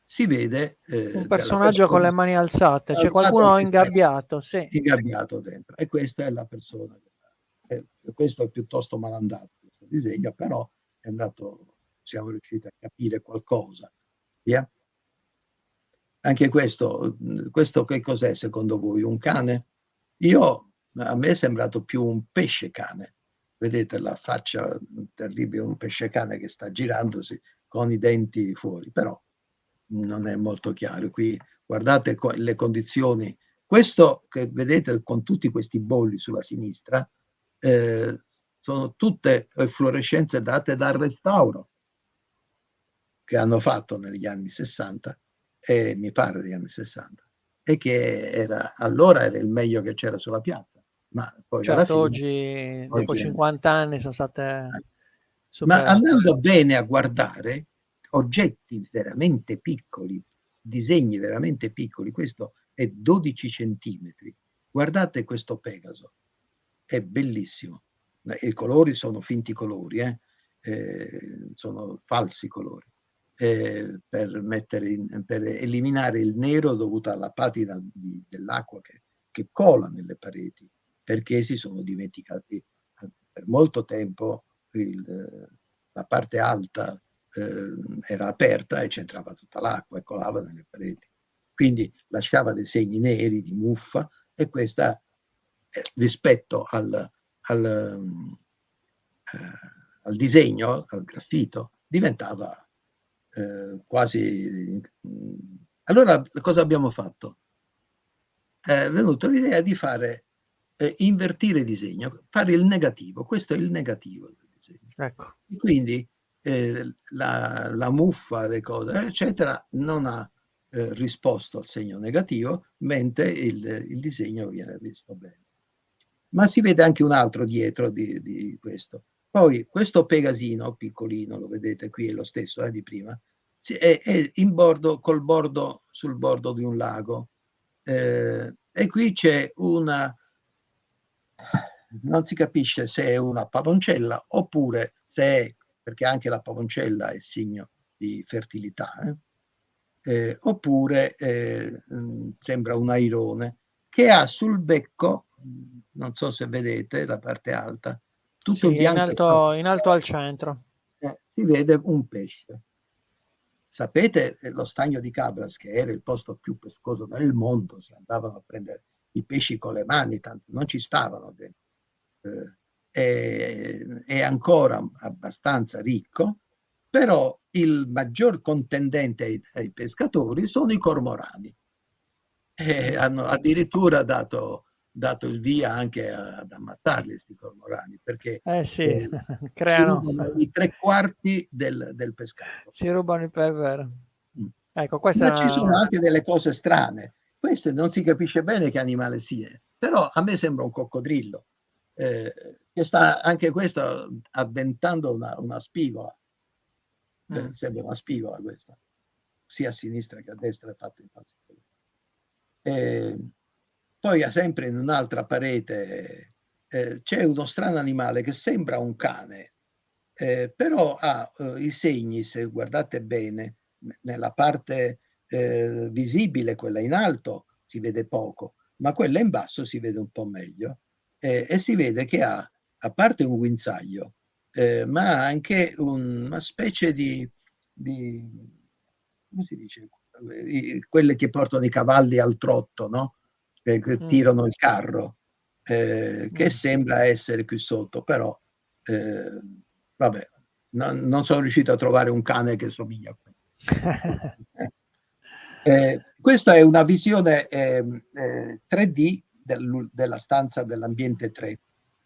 [SPEAKER 2] si vede
[SPEAKER 1] un personaggio con le mani alzate, c'è
[SPEAKER 2] alzato
[SPEAKER 1] qualcuno ingabbiato, sì.
[SPEAKER 2] ingabbiato dentro, e questa è la persona che sta. Questo è piuttosto malandato, questo disegno, però è andato, siamo riusciti a capire qualcosa. Via? Anche questo che cos'è secondo voi? Un cane? A me è sembrato più un pesce cane. Vedete la faccia terribile, un pesce cane che sta girandosi con i denti fuori, però non è molto chiaro. Qui guardate le condizioni. Questo che vedete con tutti questi bolli sulla sinistra sono tutte efflorescenze date dal restauro che hanno fatto negli anni 60, e mi pare degli anni 60, e che allora era il meglio che c'era sulla piazza, ma poi alla
[SPEAKER 1] Certo,
[SPEAKER 2] fine
[SPEAKER 1] dopo 50 anni sono state
[SPEAKER 2] ma
[SPEAKER 1] super.
[SPEAKER 2] andando bene a guardare oggetti veramente piccoli, disegni veramente piccoli, questo è 12 centimetri. Guardate questo Pegaso, è bellissimo. I colori sono finti colori, sono falsi colori, per eliminare il nero dovuto alla patina dell'acqua che cola nelle pareti, perché si sono dimenticati per molto tempo la parte alta era aperta e c'entrava tutta l'acqua e colava nelle pareti. Quindi lasciava dei segni neri di muffa, e questa rispetto al disegno, al graffito, diventava quasi. Allora cosa abbiamo fatto? È venuta l'idea di invertire il disegno, fare il negativo. Questo è il negativo del disegno.
[SPEAKER 1] Ecco.
[SPEAKER 2] E quindi la muffa, le cose, eccetera, non ha risposto al segno negativo, mentre il disegno viene visto bene. Ma si vede anche un altro dietro di questo. Poi questo Pegasino piccolino, lo vedete qui, è lo stesso di prima, è in bordo, sul bordo di un lago. E qui c'è non si capisce se è una pavoncella oppure se è, perché anche la pavoncella è segno di fertilità, oppure sembra un airone che ha sul becco, non so se vedete la parte alta, tutto
[SPEAKER 1] Sì, è in
[SPEAKER 2] bianco,
[SPEAKER 1] alto al centro.
[SPEAKER 2] si vede un pesce. Sapete, lo stagno di Cabras, che era il posto più pescoso del mondo, si andavano a prendere i pesci con le mani, tanto non ci stavano dentro. È ancora abbastanza ricco, però il maggior contendente ai pescatori sono i cormorani. Hanno addirittura dato il via anche ad ammazzarli questi cormorani, perché
[SPEAKER 1] Eh sì,
[SPEAKER 2] si
[SPEAKER 1] creano,
[SPEAKER 2] rubano i 3/4 del pescato.
[SPEAKER 1] si rubano il è vero. Ecco,
[SPEAKER 2] Ma ci sono
[SPEAKER 1] questa
[SPEAKER 2] anche delle cose strane. Questo non si capisce bene che animale sia, però a me sembra un coccodrillo, che sta anche questo addentando una spigola. Sembra una spigola questa, sia a sinistra che a destra è fatto infatti. Poi sempre in un'altra parete c'è uno strano animale che sembra un cane, però ha i segni, se guardate bene, nella parte visibile, quella in alto, si vede poco, ma quella in basso si vede un po' meglio, e si vede che ha, a parte un guinzaglio, ma ha anche una specie di come si dice? Quelle che portano i cavalli al trotto, no? Che
[SPEAKER 1] mh,
[SPEAKER 2] tirano il carro, che
[SPEAKER 1] mh.
[SPEAKER 2] sembra essere qui sotto, però vabbè, non sono riuscito a trovare un cane che somiglia a quello. Questa è una visione 3D della stanza dell'ambiente 3.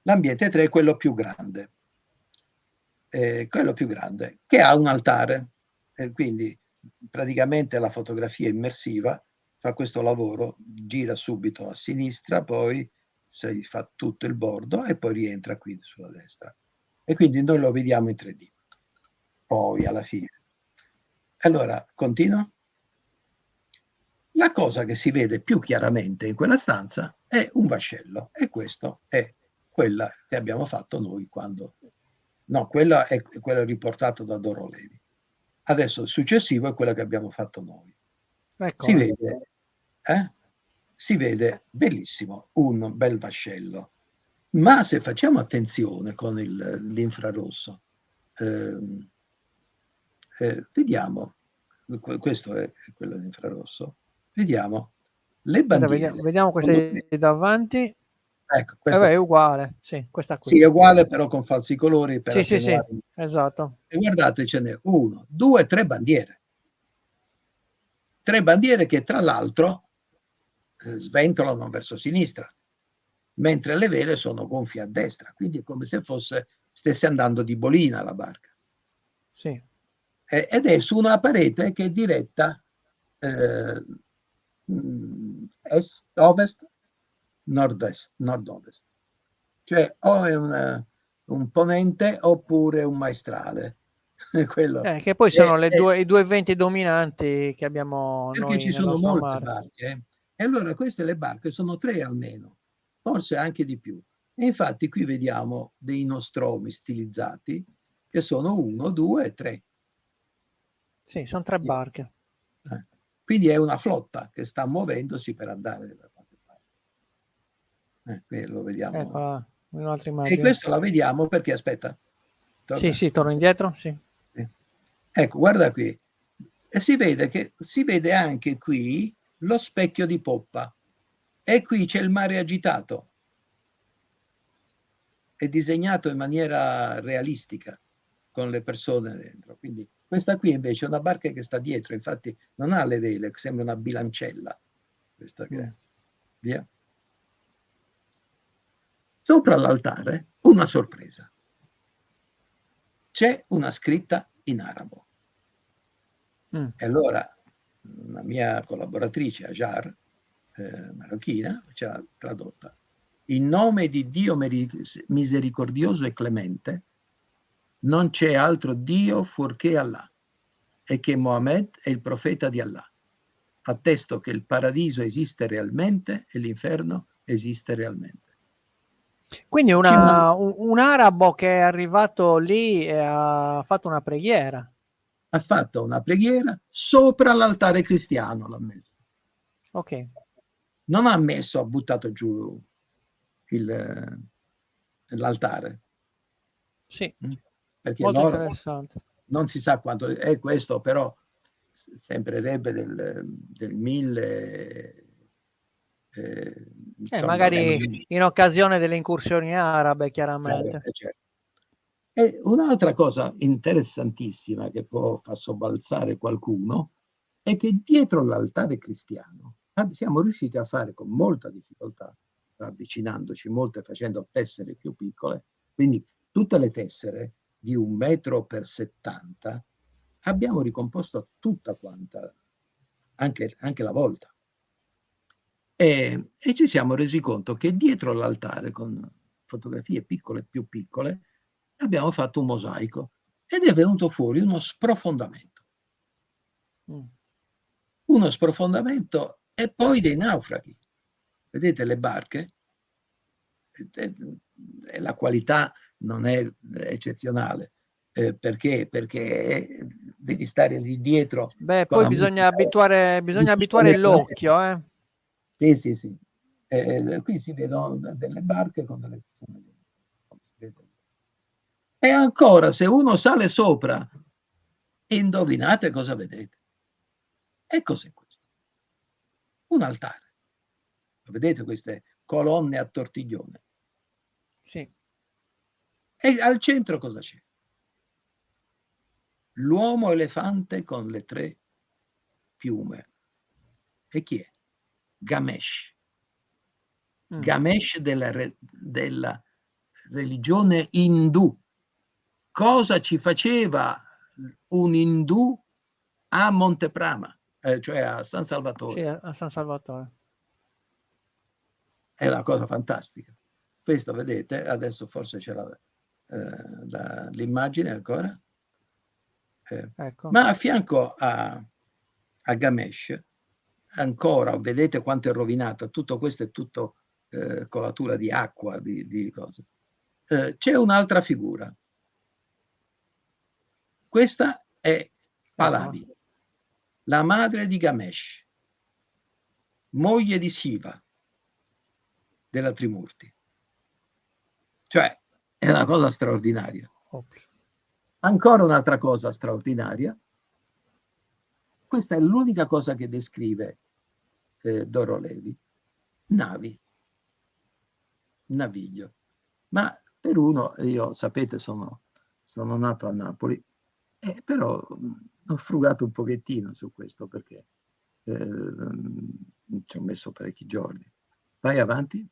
[SPEAKER 2] L'ambiente 3 è quello più grande, che ha un altare. Quindi praticamente la fotografia immersiva fa questo lavoro, gira subito a sinistra, poi si fa tutto il bordo e poi rientra qui sulla destra. E quindi noi lo vediamo in 3D. Poi alla fine. Allora, continua. La cosa che si vede più chiaramente in quella stanza è un vascello, e questo è quella che abbiamo fatto noi quando... No, quello è quello riportato da Doro Levi. Adesso il successivo è quello che abbiamo fatto noi. Si
[SPEAKER 1] Ecco,
[SPEAKER 2] vede, si vede bellissimo, un bel vascello. Ma se facciamo attenzione con l'infrarosso, ehm, vediamo, questo è quello d'infrarosso, vediamo le
[SPEAKER 1] aspetta,
[SPEAKER 2] bandiere.
[SPEAKER 1] vediamo questa
[SPEAKER 2] Secondo me,
[SPEAKER 1] davanti.
[SPEAKER 2] ecco,
[SPEAKER 1] Eh
[SPEAKER 2] questo
[SPEAKER 1] beh, è
[SPEAKER 2] qui.
[SPEAKER 1] uguale, sì, questa qui.
[SPEAKER 2] Sì, è uguale però con falsi colori per
[SPEAKER 1] Sì, sì, sì,
[SPEAKER 2] attenuare.
[SPEAKER 1] esatto.
[SPEAKER 2] E guardate, ce n'è 1, 2, 3 bandiere. 3 bandiere che tra l'altro sventolano verso sinistra, mentre le vele sono gonfie a destra, quindi è come se stesse andando di bolina la barca.
[SPEAKER 1] Sì.
[SPEAKER 2] Ed è su una parete che è diretta est, ovest, nord-est, nord-ovest. Cioè o è un ponente oppure un maestrale. Quello.
[SPEAKER 1] Che poi
[SPEAKER 2] E,
[SPEAKER 1] sono
[SPEAKER 2] e,
[SPEAKER 1] i due venti dominanti che abbiamo
[SPEAKER 2] perché
[SPEAKER 1] noi
[SPEAKER 2] ci
[SPEAKER 1] nel
[SPEAKER 2] sono
[SPEAKER 1] nostro
[SPEAKER 2] molte
[SPEAKER 1] mare.
[SPEAKER 2] barche, e allora queste le barche sono 3 almeno, forse anche di più. E infatti qui vediamo dei nostromi stilizzati che sono 1, 2 e 3.
[SPEAKER 1] Sì, son 3 barche.
[SPEAKER 2] Quindi è una flotta che sta muovendosi per andare da qualche parte. Qui lo
[SPEAKER 1] Ecco
[SPEAKER 2] vediamo.
[SPEAKER 1] là, un'altra
[SPEAKER 2] E
[SPEAKER 1] immagine.
[SPEAKER 2] questo la vediamo perché, aspetta,
[SPEAKER 1] Sì,
[SPEAKER 2] torna.
[SPEAKER 1] sì, torno indietro, sì.
[SPEAKER 2] Ecco, guarda qui. E si vede anche qui lo specchio di poppa. E qui c'è il mare agitato. È disegnato in maniera realistica, con le persone dentro. Quindi questa qui invece è una barca che sta dietro, infatti non ha le vele, sembra una bilancella. Questa che è. Via. Sopra l'altare una sorpresa. C'è una scritta in arabo. E allora una mia collaboratrice, Ajar, marocchina, ce l'ha tradotta. In nome di Dio misericordioso e clemente, non c'è altro Dio fuorché Allah, e che Mohammed è il profeta di Allah. Attesto che il paradiso esiste realmente e l'inferno esiste realmente.
[SPEAKER 1] Quindi
[SPEAKER 2] Ci man-
[SPEAKER 1] un arabo che è arrivato lì e ha fatto una preghiera.
[SPEAKER 2] Ha fatto una preghiera sopra l'altare cristiano, l'ha messo.
[SPEAKER 1] Okay,
[SPEAKER 2] Non ha messo, ha buttato giù l'altare.
[SPEAKER 1] sì,
[SPEAKER 2] Perché
[SPEAKER 1] molto
[SPEAKER 2] loro
[SPEAKER 1] interessante.
[SPEAKER 2] non si sa quanto è questo, però sembrerebbe del 1000, intorno al
[SPEAKER 1] Magari
[SPEAKER 2] 1000.
[SPEAKER 1] in occasione delle incursioni arabe, chiaramente.
[SPEAKER 2] Certo. E un'altra cosa interessantissima che può far sobbalzare qualcuno è che dietro l'altare cristiano siamo riusciti a fare con molta difficoltà, avvicinandoci molto e facendo tessere più piccole, quindi tutte le tessere di 1 metro per 70, abbiamo ricomposto tutta quanta anche la volta. E ci siamo resi conto che dietro l'altare, con fotografie piccole, più piccole, abbiamo fatto un mosaico ed è venuto fuori uno sprofondamento. Uno sprofondamento e poi dei naufraghi. Vedete le barche? La qualità non è eccezionale. Perché? Perché devi stare lì dietro.
[SPEAKER 1] Beh,
[SPEAKER 2] con
[SPEAKER 1] poi
[SPEAKER 2] la
[SPEAKER 1] bisogna
[SPEAKER 2] musica,
[SPEAKER 1] abituare l'occhio, eh.
[SPEAKER 2] Sì, sì, sì. Qui si vedono delle barche con delle persone. E ancora, se uno sale sopra, indovinate cosa vedete? E cos'è questo? Un altare. Vedete queste colonne a tortiglione?
[SPEAKER 1] Sì.
[SPEAKER 2] E al centro cosa c'è? L'uomo elefante con le 3 piume. E chi è? Ganesh. Ganesh della religione indù. Cosa ci faceva un indù a Monteprama, cioè a San
[SPEAKER 1] Sì,
[SPEAKER 2] Salvatore?
[SPEAKER 1] a San Salvatore.
[SPEAKER 2] È una cosa fantastica. Questo vedete, adesso forse c'è l'immagine ancora.
[SPEAKER 1] Ecco.
[SPEAKER 2] Ma a fianco a Ganesh, ancora, vedete quanto è rovinata, tutto questo è tutto colatura di acqua, di cose. C'è un'altra figura. Questa è Palavi,
[SPEAKER 1] Eccola.
[SPEAKER 2] la madre di Ganesh, moglie di Siva, della Trimurti. Cioè, è una cosa straordinaria.
[SPEAKER 1] Okay.
[SPEAKER 2] Ancora un'altra cosa straordinaria. Questa è l'unica cosa che descrive Doro Levi. Navi. Naviglio. Ma per uno, io sapete, sono nato a Napoli, però ho frugato un pochettino su questo perché ci ho messo parecchi giorni. Vai avanti.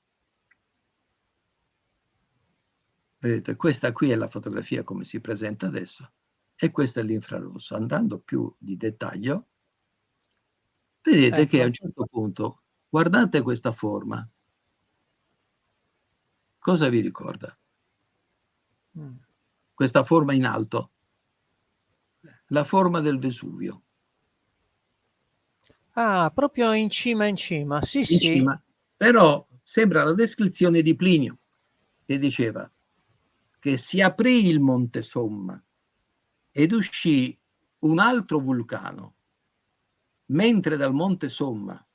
[SPEAKER 2] Vedete, questa qui è la fotografia come si presenta adesso e questo è l'infrarosso. Andando più di dettaglio, vedete che a
[SPEAKER 1] Ecco.
[SPEAKER 2] un certo punto, guardate questa forma. Cosa vi ricorda? Questa forma in alto. La forma del Vesuvio.
[SPEAKER 1] Ah, proprio in cima. Sì,
[SPEAKER 2] In
[SPEAKER 1] sì.
[SPEAKER 2] cima. Però sembra la descrizione di Plinio, che diceva che si aprì il Monte Somma ed uscì un altro vulcano, mentre dal Monte Somma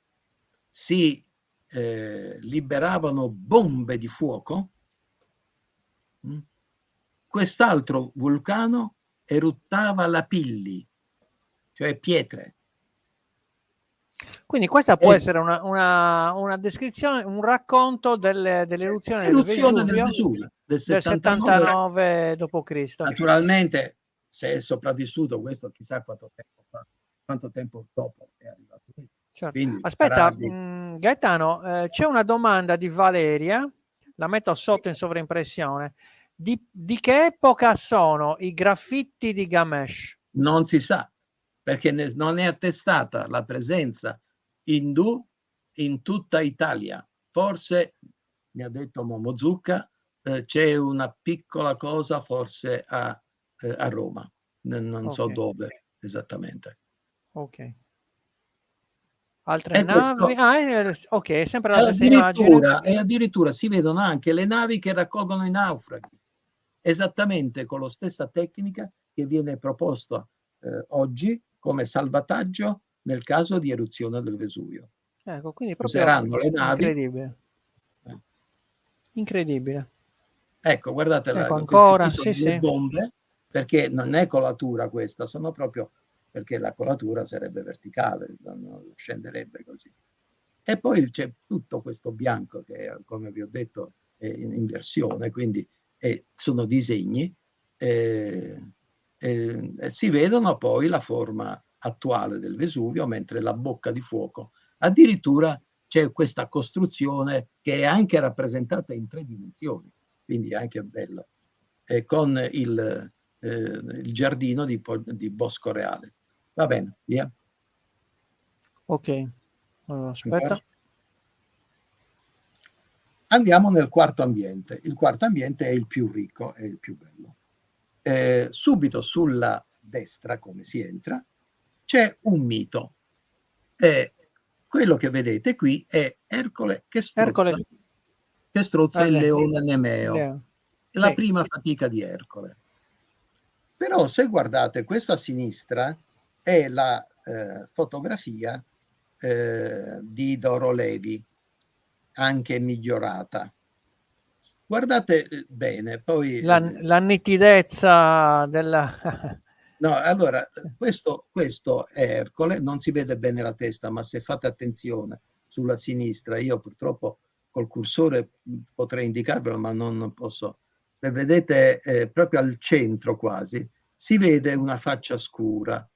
[SPEAKER 2] si liberavano bombe di fuoco, quest'altro vulcano eruttava lapilli, cioè pietre.
[SPEAKER 1] Quindi questa può
[SPEAKER 2] E
[SPEAKER 1] essere una descrizione, un racconto dell'eruzione del
[SPEAKER 2] eruzione del
[SPEAKER 1] Vesuvio
[SPEAKER 2] Vesuvio del
[SPEAKER 1] del
[SPEAKER 2] 79.
[SPEAKER 1] 79 d.C.
[SPEAKER 2] Naturalmente, se è sopravvissuto questo, chissà quanto tempo dopo è arrivato qui.
[SPEAKER 1] Certo.
[SPEAKER 2] Quindi sarà
[SPEAKER 1] Aspetta, Gaetano, c'è una domanda di Valeria, la metto sotto in sovraimpressione. Di che epoca sono i graffiti di Ganesh?
[SPEAKER 2] non si sa, perché non è attestata la presenza indù in tutta Italia. Forse, mi ha detto Momozucca, c'è una piccola cosa forse a Roma, non so
[SPEAKER 1] Ok,
[SPEAKER 2] dove esattamente.
[SPEAKER 1] ok. Altre
[SPEAKER 2] E
[SPEAKER 1] navi?
[SPEAKER 2] questo
[SPEAKER 1] Ah, ok, è sempre la stessa immagine.
[SPEAKER 2] e addirittura si vedono anche le navi che raccolgono i naufraghi, esattamente con la stessa tecnica che viene proposta oggi come salvataggio nel caso di eruzione del Vesuvio.
[SPEAKER 1] Ecco, quindi proprio
[SPEAKER 2] Useranno le navi.
[SPEAKER 1] incredibile. Incredibile.
[SPEAKER 2] Ecco, guardate,
[SPEAKER 1] Ecco
[SPEAKER 2] queste qui
[SPEAKER 1] ancora,
[SPEAKER 2] sono
[SPEAKER 1] sì,
[SPEAKER 2] le
[SPEAKER 1] sì.
[SPEAKER 2] bombe, perché non è colatura questa, sono proprio perché la colatura sarebbe verticale, non scenderebbe così. E poi c'è tutto questo bianco che, come vi ho detto, è in inversione, quindi sono disegni, si vedono poi la forma attuale del Vesuvio, mentre la bocca di fuoco. Addirittura c'è questa costruzione che è anche rappresentata in 3 dimensioni, quindi è anche bello, con il giardino di Bosco Reale. Va bene, via.
[SPEAKER 1] Ok, allora, aspetta.
[SPEAKER 2] Ancora? Andiamo nel quarto ambiente. Il quarto ambiente è il più ricco, è il più bello. Subito sulla destra, come si entra, c'è un mito. Quello che vedete qui è Ercole che strozza il leone Nemeo. È la prima fatica di Ercole. Però se guardate, questa a sinistra è la fotografia di Doro Levi, anche migliorata. Guardate bene, poi...
[SPEAKER 1] La nitidezza della...
[SPEAKER 2] No, allora, questo è Ercole, non si vede bene la testa, ma se fate attenzione sulla sinistra, io purtroppo col cursore potrei indicarvelo, ma non posso. Se vedete proprio al centro quasi, si vede una faccia scura,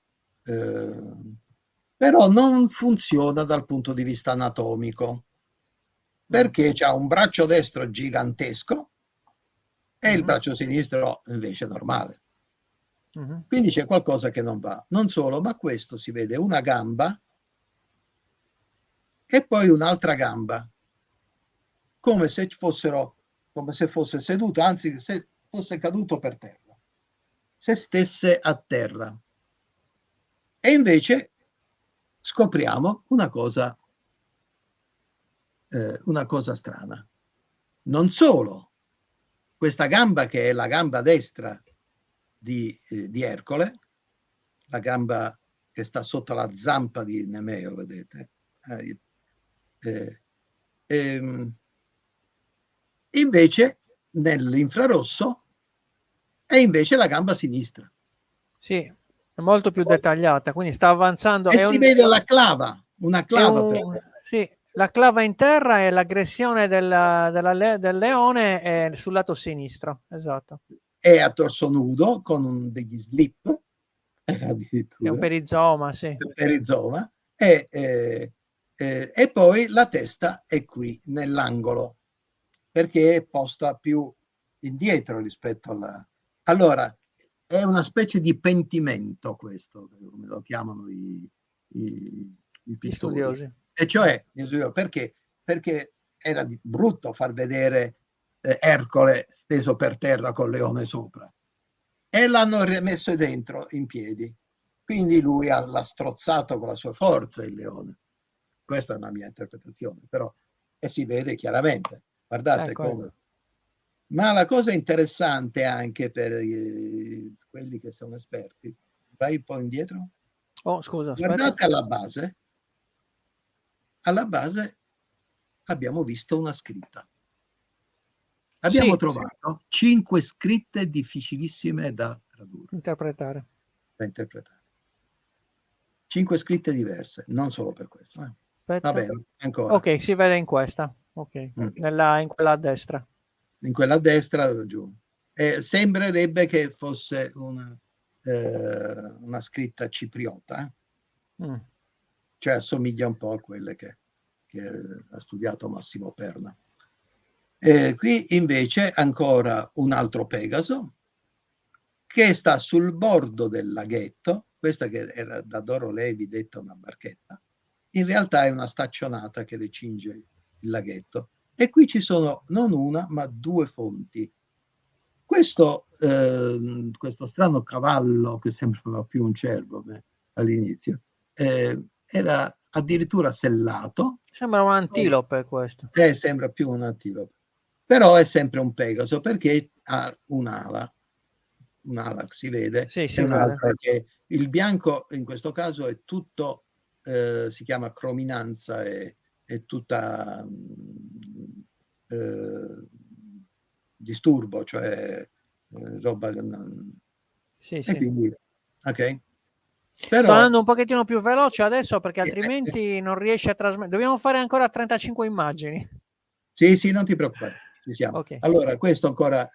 [SPEAKER 2] però non funziona dal punto di vista anatomico, perché c'ha un braccio destro gigantesco e il braccio sinistro invece normale. Quindi c'è qualcosa che non va. Non solo, ma questo si vede una gamba e poi un'altra gamba, come se fosse seduto, anzi se fosse caduto per terra, se stesse a terra. E invece scopriamo una cosa strana. Non solo, questa gamba che è la gamba destra di Ercole, la gamba che sta sotto la zampa di Nemeo, vedete? Invece nell'infrarosso è invece la gamba sinistra.
[SPEAKER 1] Sì, è molto più dettagliata, quindi sta avanzando.
[SPEAKER 2] E si vede la clava, una clava per
[SPEAKER 1] sì, la clava in terra è l'aggressione del leone sul lato sinistro, esatto.
[SPEAKER 2] È a torso nudo con degli slip, addirittura.
[SPEAKER 1] È un perizoma, sì.
[SPEAKER 2] Perizoma, e poi la testa è qui nell'angolo, perché è posta più indietro rispetto alla... Allora, è una specie di pentimento questo, come lo chiamano i pittori.
[SPEAKER 1] Studiosi.
[SPEAKER 2] E cioè, perché era brutto far vedere Ercole steso per terra col leone sopra. E l'hanno rimesso dentro in piedi. Quindi lui l'ha strozzato con la sua forza il leone. Questa è una mia interpretazione, però e si vede chiaramente. Guardate come. Ma la cosa interessante anche per quelli che sono esperti, vai un po' indietro.
[SPEAKER 1] Oh, scusa, aspetta.
[SPEAKER 2] Guardate alla base abbiamo visto una scritta. Abbiamo trovato 5 scritte difficilissime da tradurre.
[SPEAKER 1] Interpretare.
[SPEAKER 2] Da interpretare. 5 scritte diverse, non solo per questo. Va bene, ancora.
[SPEAKER 1] Ok, si vede in questa. Ok, in quella a destra.
[SPEAKER 2] In quella a destra, giù. Sembrerebbe che fosse una scritta cipriota, cioè assomiglia un po' a quelle che ha studiato Massimo Perna. Qui invece ancora un altro Pegaso che sta sul bordo del laghetto, questa che era da Doro Levi detta una barchetta, in realtà è una staccionata che recinge il laghetto. E qui ci sono non una, ma 2 fonti. Questo strano cavallo, che sembrava più un cervo all'inizio, era addirittura sellato.
[SPEAKER 1] Sembra un'antilope questo.
[SPEAKER 2] Sembra più un antilope. Però è sempre un Pegaso, perché ha un'ala si vede, e un'altra che il bianco in questo caso è tutto, si chiama crominanza, è tutta disturbo, cioè roba che non...
[SPEAKER 1] Sì.
[SPEAKER 2] Quindi, ok.
[SPEAKER 1] Sto andando un pochettino più veloce adesso perché altrimenti non riesce a trasmettere. Dobbiamo fare ancora 35 immagini.
[SPEAKER 2] Sì, non ti preoccupare, ci siamo.
[SPEAKER 1] Okay.
[SPEAKER 2] Allora, questo ancora a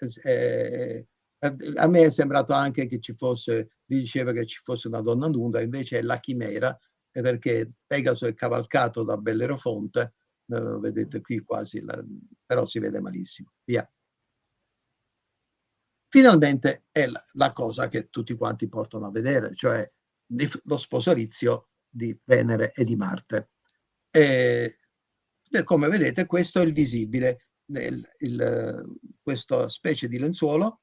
[SPEAKER 2] me è sembrato anche che ci fosse, diceva che ci fosse una donna nuda, invece è la chimera, perché Pegaso è cavalcato da Bellerofonte, vedete qui quasi, però si vede malissimo. Via. Finalmente è la cosa che tutti quanti portano a vedere, cioè lo sposalizio di Venere e di Marte. Come vedete, questo è il visibile, questa specie di lenzuolo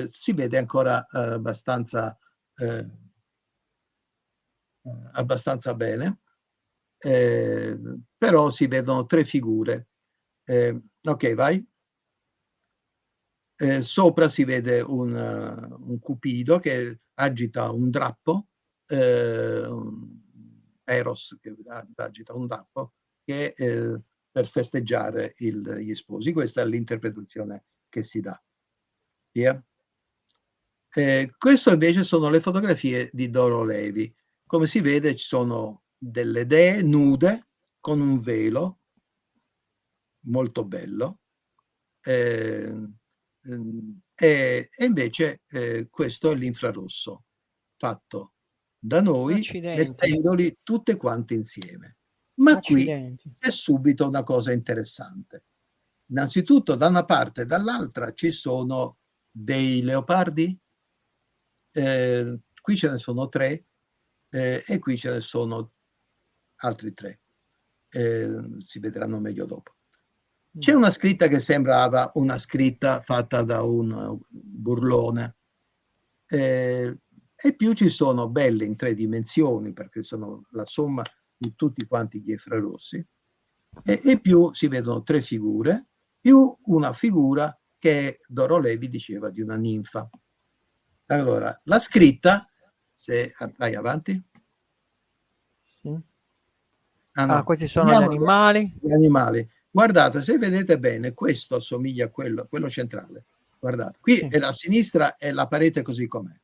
[SPEAKER 2] si vede ancora abbastanza bene, però si vedono 3 figure. Ok, vai. Sopra si vede un cupido che agita un drappo, Eros che agita un drappo che, per festeggiare gli sposi. Questa è l'interpretazione che si dà. Via. Questo invece sono le fotografie di Doro Levi. Come si vede ci sono delle dee nude con un velo molto bello, e invece questo è l'infrarosso fatto da noi
[SPEAKER 1] Accidenti,
[SPEAKER 2] mettendoli tutte quante insieme. Ma qui
[SPEAKER 1] accidenti.
[SPEAKER 2] è subito una cosa interessante. Innanzitutto da una parte e dall'altra ci sono dei leopardi, qui ce ne sono 3 e qui ce ne sono altri 3, si vedranno meglio dopo. C'è una scritta che sembrava una scritta fatta da un burlone, e più ci sono belle in 3 dimensioni perché sono la somma di tutti quanti gli infrarossi, e più si vedono 3 figure più una figura che Doro Levi diceva di una ninfa. Allora, la scritta, se vai avanti.
[SPEAKER 1] Sì.
[SPEAKER 2] Ah, no.
[SPEAKER 1] Questi sono gli animali.
[SPEAKER 2] Gli animali. Guardate, se vedete bene, questo assomiglia a quello centrale. Guardate, qui
[SPEAKER 1] Sì.
[SPEAKER 2] è la sinistra e la parete così com'è.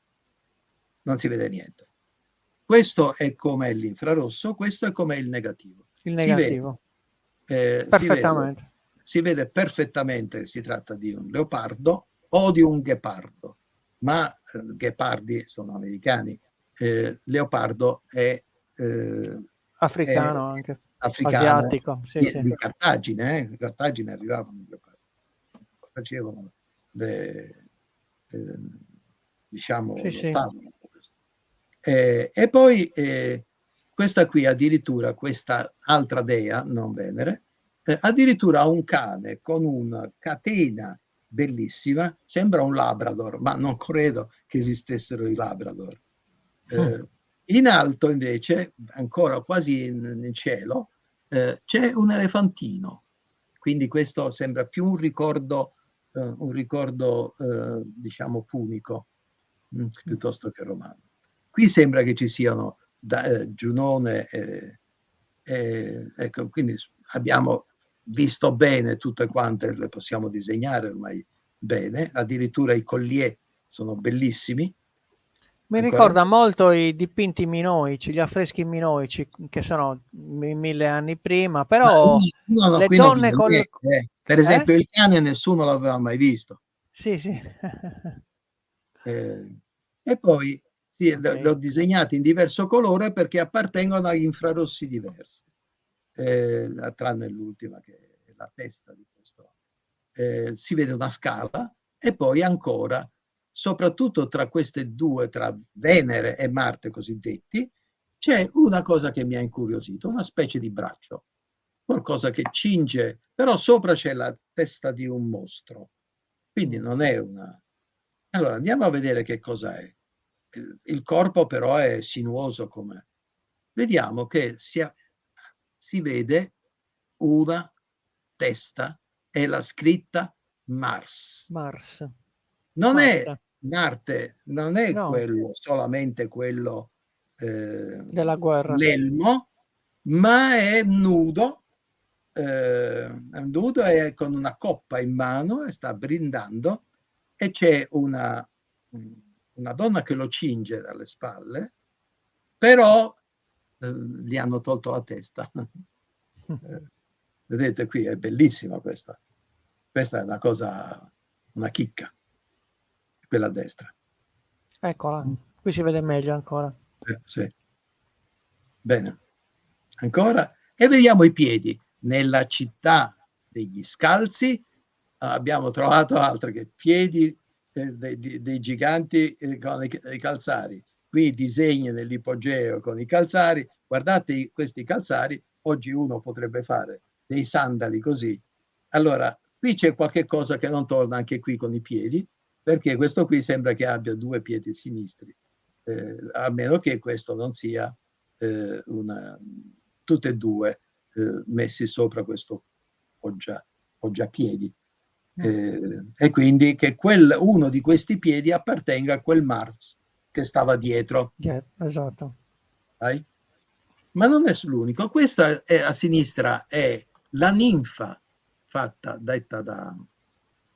[SPEAKER 2] Non si vede niente. Questo è com'è l'infrarosso, questo è com'è il negativo.
[SPEAKER 1] Il negativo.
[SPEAKER 2] Perfettamente. Si vede perfettamente che si tratta di un leopardo o di un ghepardo, ma ghepardi sono americani. Leopardo è
[SPEAKER 1] africano anche,
[SPEAKER 2] africano,
[SPEAKER 1] asiatico, sì,
[SPEAKER 2] di
[SPEAKER 1] sì.
[SPEAKER 2] Cartagine. Cartagine arrivavano i leopardi, facevano diciamo
[SPEAKER 1] Sì, sì.
[SPEAKER 2] lottavano. E poi questa qui addirittura, questa altra dea, non Venere, addirittura ha un cane con una catena bellissima, sembra un Labrador, ma non credo che esistessero i Labrador. In alto invece, ancora quasi in cielo, c'è un elefantino, quindi questo sembra più un ricordo diciamo punico, piuttosto che romano. Qui sembra che ci siano Giunone, ecco, quindi abbiamo visto bene tutte quante, le possiamo disegnare ormai bene, addirittura i collier sono bellissimi.
[SPEAKER 1] Mi
[SPEAKER 2] Ancora?
[SPEAKER 1] ricorda molto i dipinti minoici, gli affreschi minoici, che sono 1000 anni prima, però
[SPEAKER 2] No,
[SPEAKER 1] le
[SPEAKER 2] qui non
[SPEAKER 1] donne
[SPEAKER 2] viene
[SPEAKER 1] con...
[SPEAKER 2] niente. Per esempio il cane nessuno l'aveva mai visto.
[SPEAKER 1] Sì, sì.
[SPEAKER 2] E poi sì,
[SPEAKER 1] Okay.
[SPEAKER 2] l'ho disegnati in diverso colore perché appartengono agli infrarossi diversi, tranne l'ultima che è la testa di questo. Si vede una scala e poi ancora, soprattutto tra queste due, tra Venere e Marte cosiddetti, c'è una cosa che mi ha incuriosito, una specie di braccio, qualcosa che cinge, però sopra c'è la testa di un mostro, quindi non è una... Allora andiamo a vedere che cosa è. Il corpo però è sinuoso com'è. Vediamo che si vede una testa e la scritta Mars.
[SPEAKER 1] Mars.
[SPEAKER 2] Non è
[SPEAKER 1] Marte.
[SPEAKER 2] Marte, non è
[SPEAKER 1] No,
[SPEAKER 2] quello, solamente quello,
[SPEAKER 1] della guerra.
[SPEAKER 2] l'elmo, ma è nudo e con una coppa in mano e sta brindando, e c'è una donna che lo cinge dalle spalle, però gli hanno tolto la testa. Vedete qui, è bellissima questa. Questa è una cosa, una chicca, quella a destra.
[SPEAKER 1] Eccola, qui si vede meglio ancora.
[SPEAKER 2] Sì. Bene. Ancora? E vediamo i piedi. Nella città degli scalzi abbiamo trovato altro che piedi dei giganti con i calzari. Qui disegni dell'ipogeo con i calzari, guardate questi calzari, oggi uno potrebbe fare dei sandali così. Allora, qui c'è qualche cosa che non torna anche qui con i piedi, perché questo qui sembra che abbia 2 piedi sinistri, a meno che questo non sia tutte e 2 messi sopra questo poggiapiedi. E quindi che uno di questi piedi appartenga a quel Mars che stava dietro.
[SPEAKER 1] Esatto.
[SPEAKER 2] Sai? Ma non è l'unico. Questa a sinistra è la ninfa detta da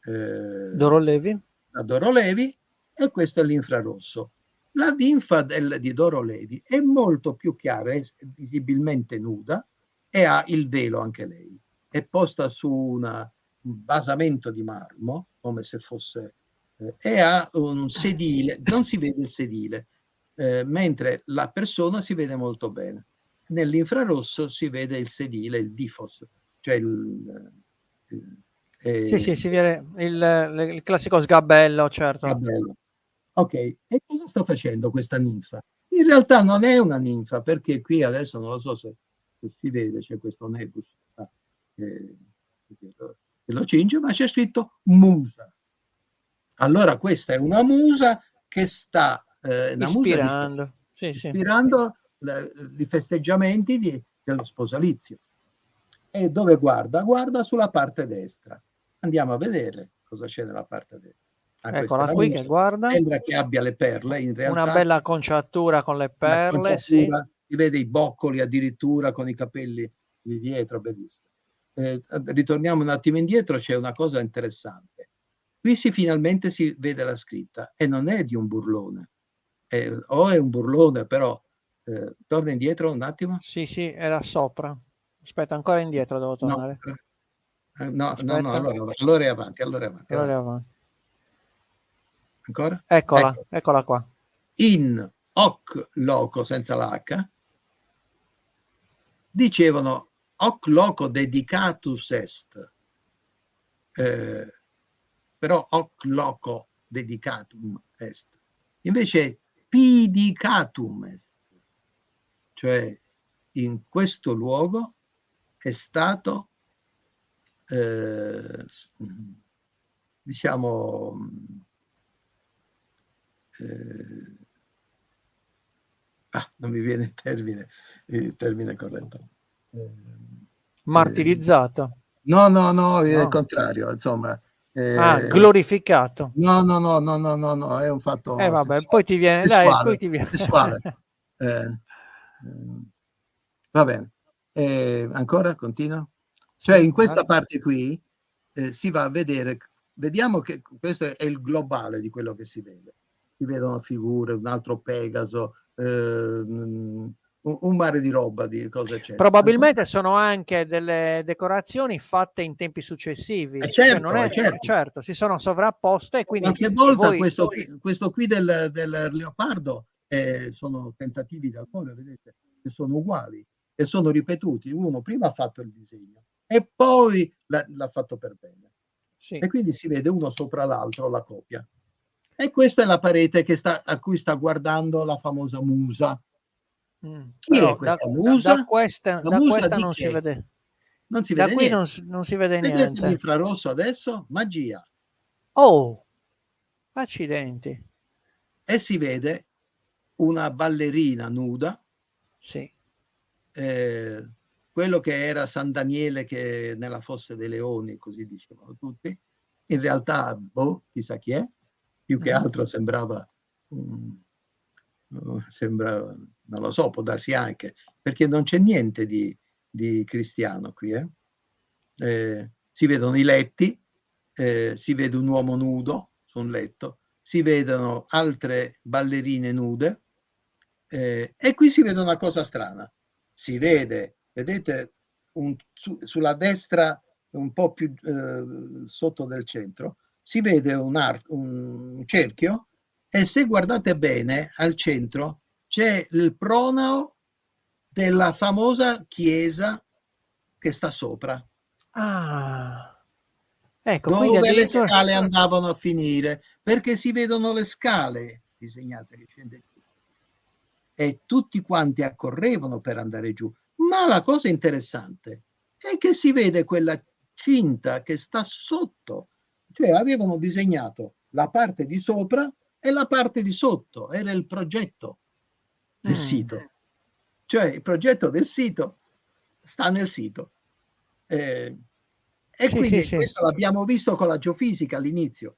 [SPEAKER 1] Doro Levi.
[SPEAKER 2] Doro Levi, e questo è l'infrarosso. La ninfa di Doro Levi è molto più chiara, è visibilmente nuda e ha il velo anche lei. È posta su un basamento di marmo, come se fosse, e ha un sedile, non si vede il sedile, mentre la persona si vede molto bene. Nell'infrarosso si vede il sedile, il difos, cioè
[SPEAKER 1] sì, si vede il classico sgabello, certo.
[SPEAKER 2] Bello. Ok, e cosa sta facendo questa ninfa? In realtà non è una ninfa, perché qui adesso non lo so se si vede, c'è questo nebus che lo cinge, ma c'è scritto musa. Allora questa è una musa che sta una
[SPEAKER 1] ispirando,
[SPEAKER 2] ispirando i festeggiamenti dello sposalizio. E dove guarda? Guarda sulla parte destra. Andiamo a vedere cosa c'è nella parte destra.
[SPEAKER 1] Eccola qui che guarda.
[SPEAKER 2] Sembra che abbia le perle, in realtà.
[SPEAKER 1] Una bella conciatura con le perle, sì.
[SPEAKER 2] Si vede i boccoli addirittura con i capelli di dietro, bellissimo. Ritorniamo un attimo indietro, c'è una cosa interessante. Qui finalmente si vede la scritta e non è di un burlone. O è un burlone, però torna indietro un attimo.
[SPEAKER 1] Sì, era sopra. Aspetta, ancora indietro devo tornare.
[SPEAKER 2] No, allora è avanti. Ancora?
[SPEAKER 1] Eccola qua.
[SPEAKER 2] In hoc loco, senza l'H, dicevano hoc loco dedicatus est, però hoc loco dedicatum est. Invece pidicatum est, cioè in questo luogo è stato, diciamo, non mi viene il termine corretto.
[SPEAKER 1] Martirizzato.
[SPEAKER 2] No, è il contrario, insomma.
[SPEAKER 1] Glorificato.
[SPEAKER 2] No, è un fatto
[SPEAKER 1] vabbè, poi ti viene,
[SPEAKER 2] sessuale,
[SPEAKER 1] poi ti viene.
[SPEAKER 2] sessuale. Va bene. Ancora? Continua? Cioè, in questa parte qui si va a vedere, vediamo che questo è il globale di quello che si vede. Si vedono figure, un altro Pegaso, un mare di roba, di cose eccetera.
[SPEAKER 1] Probabilmente sono anche delle decorazioni fatte in tempi successivi. Certo, si sono sovrapposte e quindi
[SPEAKER 2] qualche volta questo qui del leopardo sono tentativi d'autore, vedete, che sono uguali e sono ripetuti. Uno prima ha fatto il disegno e poi l'ha fatto per bene. Sì. E quindi si vede uno sopra l'altro la copia. E questa è la parete a cui sta guardando la famosa musa. Chi è questa musa?
[SPEAKER 1] Da questa non si vede.
[SPEAKER 2] Non si vede
[SPEAKER 1] da qui
[SPEAKER 2] niente.
[SPEAKER 1] non si vede niente.
[SPEAKER 2] Vedete l'infrarosso adesso? Magia.
[SPEAKER 1] Oh, accidenti.
[SPEAKER 2] E si vede una ballerina nuda.
[SPEAKER 1] Sì.
[SPEAKER 2] Quello che era San Daniele che nella fosse dei leoni, così dicevano tutti. In realtà, chissà chi è. Più che altro sembrava non lo so, può darsi anche, perché non c'è niente di cristiano qui. Si vedono i letti, si vede un uomo nudo su un letto, si vedono altre ballerine nude, e qui si vede una cosa strana. Si vede, vedete, sulla destra, un po' più sotto del centro, si vede un cerchio, e se guardate bene al centro c'è il pronao della famosa chiesa che sta sopra.
[SPEAKER 1] Ecco,
[SPEAKER 2] dove le scale andavano a finire, perché si vedono le scale disegnate che scende qui. e tutti quanti accorrevano per andare giù. Ma la cosa interessante è che si vede quella cinta che sta sotto, cioè avevano disegnato la parte di sopra e la parte di sotto, era il progetto del sito. Cioè il progetto del sito sta nel sito. E
[SPEAKER 1] Sì,
[SPEAKER 2] quindi
[SPEAKER 1] sì, sì.
[SPEAKER 2] questo l'abbiamo visto con la geofisica all'inizio,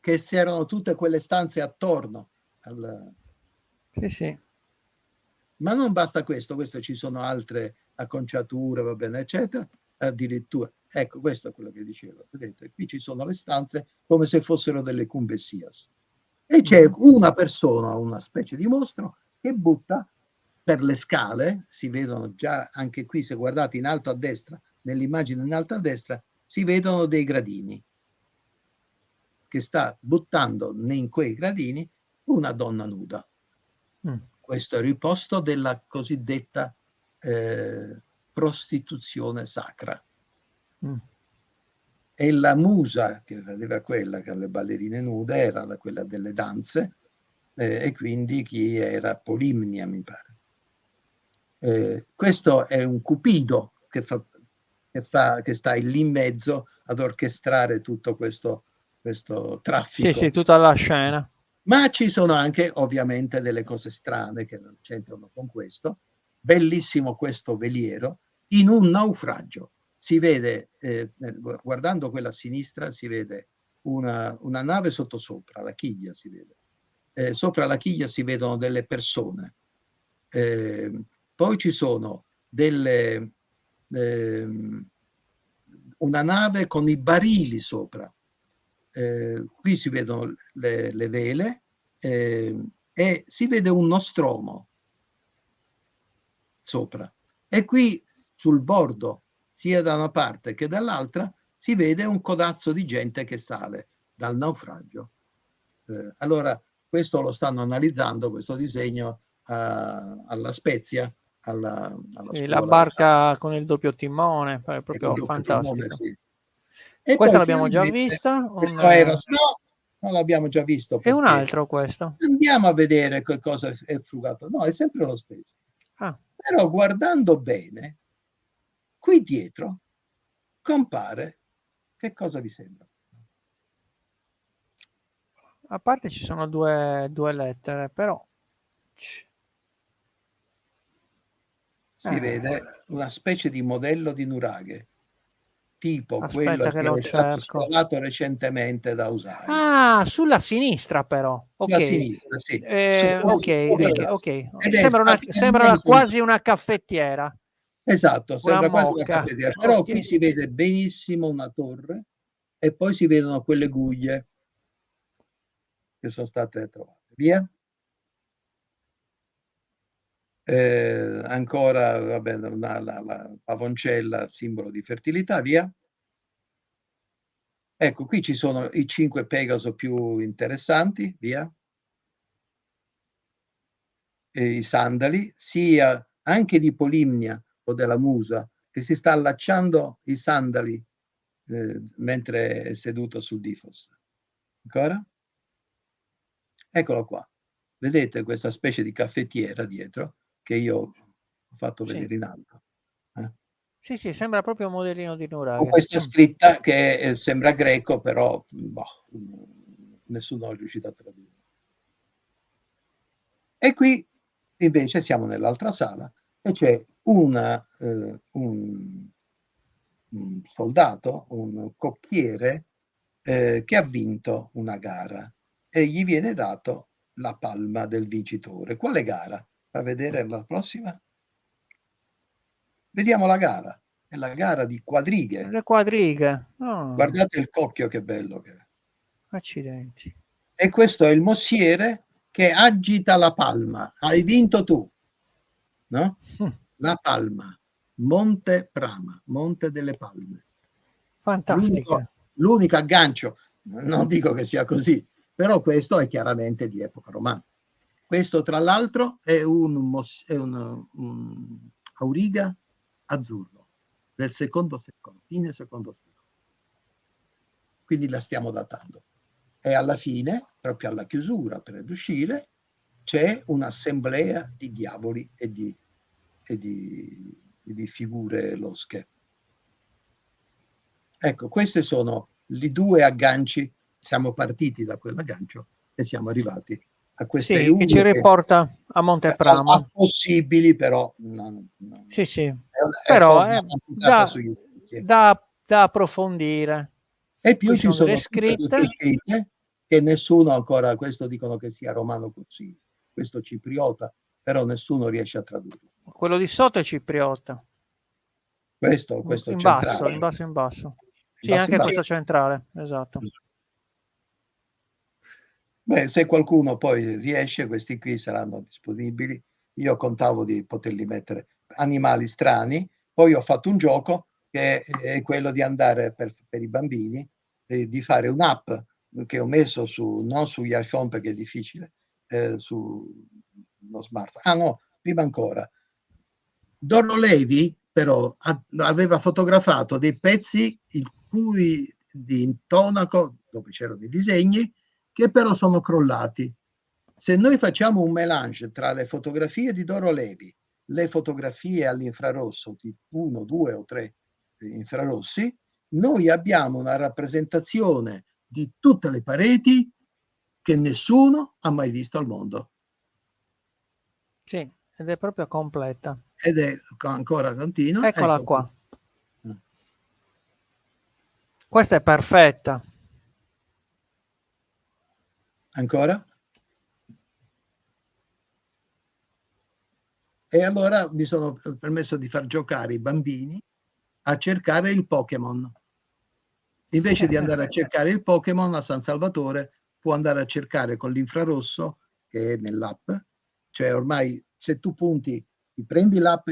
[SPEAKER 2] che c'erano tutte quelle stanze attorno al...
[SPEAKER 1] Sì, sì.
[SPEAKER 2] Ma non basta questo ci sono altre acconciature, va bene, eccetera, addirittura. Ecco, questo è quello che dicevo. Vedete, qui ci sono le stanze come se fossero delle cumbessias. E c'è una persona, una specie di mostro, che butta per le scale, si vedono già anche qui, se guardate in alto a destra, nell'immagine in alto a destra, si vedono dei gradini, che sta buttando in quei gradini una donna nuda. Questo è il posto della cosiddetta prostituzione sacra. E la musa che vedeva quella, che le ballerine nude, era quella delle danze, e quindi chi era Polimnia, mi pare. Questo è un Cupido che sta lì in mezzo ad orchestrare tutto questo traffico.
[SPEAKER 1] Sì, sì, tutta la scena.
[SPEAKER 2] Ma ci sono anche ovviamente delle cose strane che non c'entrano con questo. Bellissimo questo veliero in un naufragio. Si vede, guardando quella a sinistra, si vede una nave sottosopra, la chiglia si vede. Sopra la chiglia si vedono delle persone. Poi ci sono una nave con i barili sopra. Qui si vedono le vele e si vede un nostromo sopra. E qui sul bordo, sia da una parte che dall'altra, si vede un codazzo di gente che sale dal naufragio. Allora, questo lo stanno analizzando, questo disegno, alla Spezia, alla
[SPEAKER 1] Sì, la
[SPEAKER 2] scuola.
[SPEAKER 1] barca con il doppio timone, è proprio
[SPEAKER 2] Timone,
[SPEAKER 1] fantastico.
[SPEAKER 2] sì. E
[SPEAKER 1] Questa
[SPEAKER 2] poi
[SPEAKER 1] l'abbiamo già
[SPEAKER 2] finalmente,
[SPEAKER 1] vista.
[SPEAKER 2] questo era, no, non l'abbiamo già visto
[SPEAKER 1] E un
[SPEAKER 2] perché
[SPEAKER 1] altro questo.
[SPEAKER 2] andiamo a vedere che cosa è frugato. No, è sempre lo stesso.
[SPEAKER 1] Ah.
[SPEAKER 2] Però guardando bene, qui dietro compare, che cosa vi sembra?
[SPEAKER 1] A parte ci sono due lettere, però...
[SPEAKER 2] Si vede una specie di modello di nuraghe, tipo
[SPEAKER 1] Aspetta
[SPEAKER 2] quello
[SPEAKER 1] che
[SPEAKER 2] che
[SPEAKER 1] lo
[SPEAKER 2] è stato
[SPEAKER 1] cerco.
[SPEAKER 2] scavato recentemente da Usai.
[SPEAKER 1] Ah, sulla sinistra però.
[SPEAKER 2] Sulla
[SPEAKER 1] Ok.
[SPEAKER 2] sinistra, sì.
[SPEAKER 1] Ok, ok.
[SPEAKER 2] Ed è
[SPEAKER 1] Sembra
[SPEAKER 2] praticamente
[SPEAKER 1] quasi una caffettiera,
[SPEAKER 2] esatto,
[SPEAKER 1] una
[SPEAKER 2] sembra quasi una
[SPEAKER 1] mocca.
[SPEAKER 2] caffetteria, però
[SPEAKER 1] Ok.
[SPEAKER 2] qui si vede benissimo una torre e poi si vedono quelle guglie che sono state trovate. Via. Ancora, vabbè, la pavoncella, simbolo di fertilità, via. Ecco, qui ci sono i 5 Pegaso più interessanti, via. E i sandali, sia anche di Polimnia o della Musa, che si sta allacciando i sandali mentre è seduto sul Difos. Ancora? Eccolo qua. Vedete questa specie di caffettiera dietro che io ho fatto
[SPEAKER 1] Sì.
[SPEAKER 2] vedere in alto.
[SPEAKER 1] Sì, sì, sembra proprio un modellino di
[SPEAKER 2] Con
[SPEAKER 1] nuraghe.
[SPEAKER 2] questa scritta che sembra greco, però boh, nessuno è riuscito a tradurre. E qui invece siamo nell'altra sala e c'è un soldato, un cocchiere che ha vinto una gara e gli viene dato la palma del vincitore. Quale gara? Fa vedere la prossima? Vediamo la gara. È la gara di quadrighe.
[SPEAKER 1] Le quadrighe. Oh,
[SPEAKER 2] Guardate il cocchio che bello che è.
[SPEAKER 1] accidenti.
[SPEAKER 2] E questo è il mossiere che agita la palma. Hai vinto tu, no? La palma, Monte Prama, Monte delle Palme.
[SPEAKER 1] Fantastica.
[SPEAKER 2] L'unico aggancio, non dico che sia così, però questo è chiaramente di epoca romana. Questo, tra l'altro, è un auriga azzurro del secondo secolo, fine secondo secolo. Quindi la stiamo datando. E alla fine, proprio alla chiusura, per uscire, c'è un'assemblea di diavoli e di figure losche. Ecco, questi sono i due agganci. Siamo partiti da quell'aggancio e siamo arrivati a queste
[SPEAKER 1] sì, che ci riporta a Montepramo.
[SPEAKER 2] possibili, però
[SPEAKER 1] sì, sì.
[SPEAKER 2] è
[SPEAKER 1] Però è da approfondire.
[SPEAKER 2] E più
[SPEAKER 1] Qui
[SPEAKER 2] ci sono
[SPEAKER 1] tutte
[SPEAKER 2] queste scritte che nessuno ancora, questo dicono che sia romano così, questo cipriota, però nessuno riesce a tradurlo.
[SPEAKER 1] Quello di sotto è cipriota.
[SPEAKER 2] Questo
[SPEAKER 1] in
[SPEAKER 2] centrale.
[SPEAKER 1] basso, in basso. Sì, anche questo centrale, esatto.
[SPEAKER 2] Beh, se qualcuno poi riesce, questi qui saranno disponibili. Io contavo di poterli mettere animali strani. Poi ho fatto un gioco che è quello di andare per i bambini, di fare un'app che ho messo non sugli iPhone perché è difficile, su uno smartphone. Ah no, prima ancora. Doro Levi però aveva fotografato dei pezzi di intonaco, dove c'erano i disegni, che però sono crollati. Se noi facciamo un mélange tra le fotografie di Doro Levi, le fotografie all'infrarosso di 1, 2 o 3 infrarossi, noi abbiamo una rappresentazione di tutte le pareti che nessuno ha mai visto al mondo.
[SPEAKER 1] Sì, ed è proprio completa.
[SPEAKER 2] Ed è ancora continua.
[SPEAKER 1] Eccola qua. Questa è perfetta.
[SPEAKER 2] Ancora? E allora mi sono permesso di far giocare i bambini a cercare il Pokémon. Invece di andare a cercare il Pokémon a San Salvatore, può andare a cercare con l'infrarosso, che è nell'app, cioè ormai se tu punti, ti prendi l'app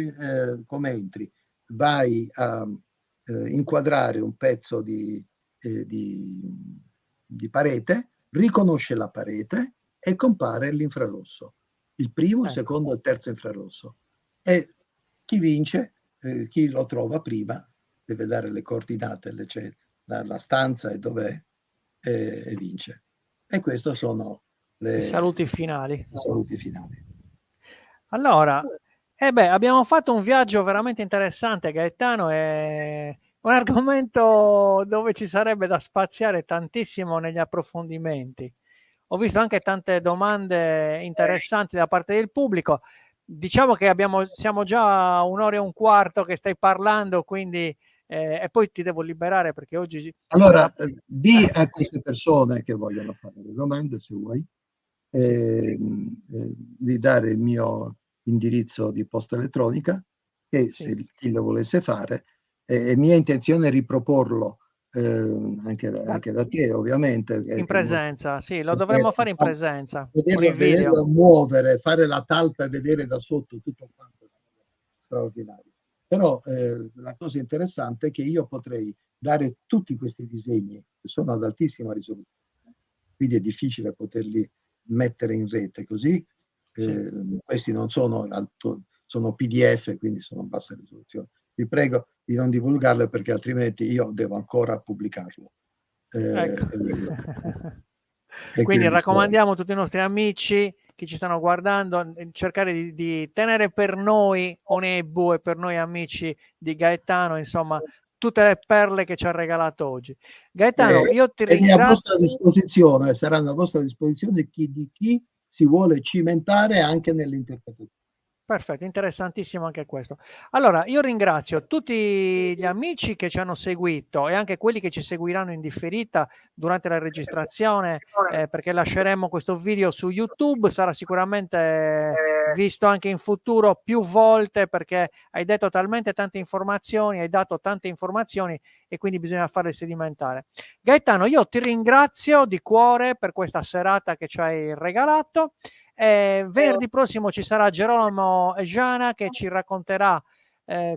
[SPEAKER 2] come entri, vai a inquadrare un pezzo di parete, riconosce la parete e compare l'infrarosso. Il primo, il secondo e il terzo infrarosso. E chi vince, chi lo trova prima, deve dare le coordinate, la stanza e dov'è, e vince. E questi sono
[SPEAKER 1] i saluti finali. Allora, abbiamo fatto un viaggio veramente interessante, Gaetano, è un argomento dove ci sarebbe da spaziare tantissimo negli approfondimenti. Ho visto anche tante domande interessanti da parte del pubblico. Diciamo che siamo già 1 ora e un quarto che stai parlando, quindi e poi ti devo liberare perché oggi...
[SPEAKER 2] Allora, di a queste persone che vogliono fare le domande, se vuoi, di dare il mio indirizzo di posta elettronica, che se chi lo volesse fare, mia intenzione è riproporlo anche da te, ovviamente.
[SPEAKER 1] In presenza, sì, lo dovremmo fare in presenza.
[SPEAKER 2] Vederlo muovere, fare la talpa e vedere da sotto tutto quanto, straordinario. Però la cosa interessante è che io potrei dare tutti questi disegni che sono ad altissima risoluzione, quindi è difficile poterli mettere in rete così. Questi non sono sono PDF, quindi sono a bassa risoluzione. Vi prego di non divulgarle perché altrimenti io devo ancora pubblicarlo.
[SPEAKER 1] Quindi raccomandiamo a tutti i nostri amici che ci stanno guardando cercare di tenere per noi Onebu e per noi amici di Gaetano, insomma, tutte le perle che ci ha regalato oggi. Gaetano, io ti ringrazio.
[SPEAKER 2] È a vostra disposizione, saranno a vostra disposizione di chi si vuole cimentare anche nell'interpretazione.
[SPEAKER 1] Perfetto, interessantissimo anche questo. Allora, io ringrazio tutti gli amici che ci hanno seguito e anche quelli che ci seguiranno in differita durante la registrazione, perché lasceremo questo video su YouTube, sarà sicuramente visto anche in futuro più volte perché hai detto talmente tante informazioni, hai dato tante informazioni e quindi bisogna farle sedimentare. Gaetano, io ti ringrazio di cuore per questa serata che ci hai regalato. Venerdì prossimo ci sarà Gerolamo Giana che ci racconterà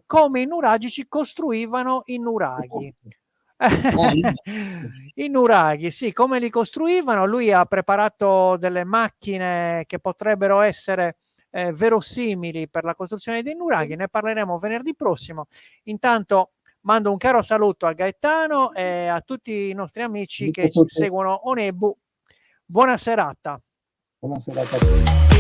[SPEAKER 1] come i nuragici costruivano i nuraghi. I nuraghi, sì, come li costruivano. Lui ha preparato delle macchine che potrebbero essere verosimili per la costruzione dei nuraghi. Ne parleremo venerdì prossimo. Intanto mando un caro saluto a Gaetano e a tutti i nostri amici che seguono Onebu. Buona serata.
[SPEAKER 2] Buona serata a tutti.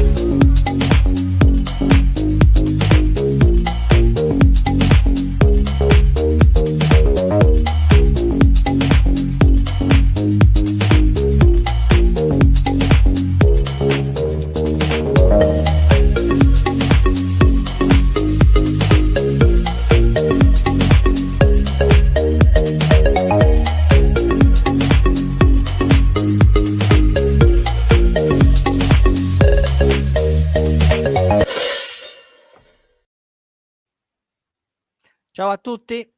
[SPEAKER 1] Ciao a tutti.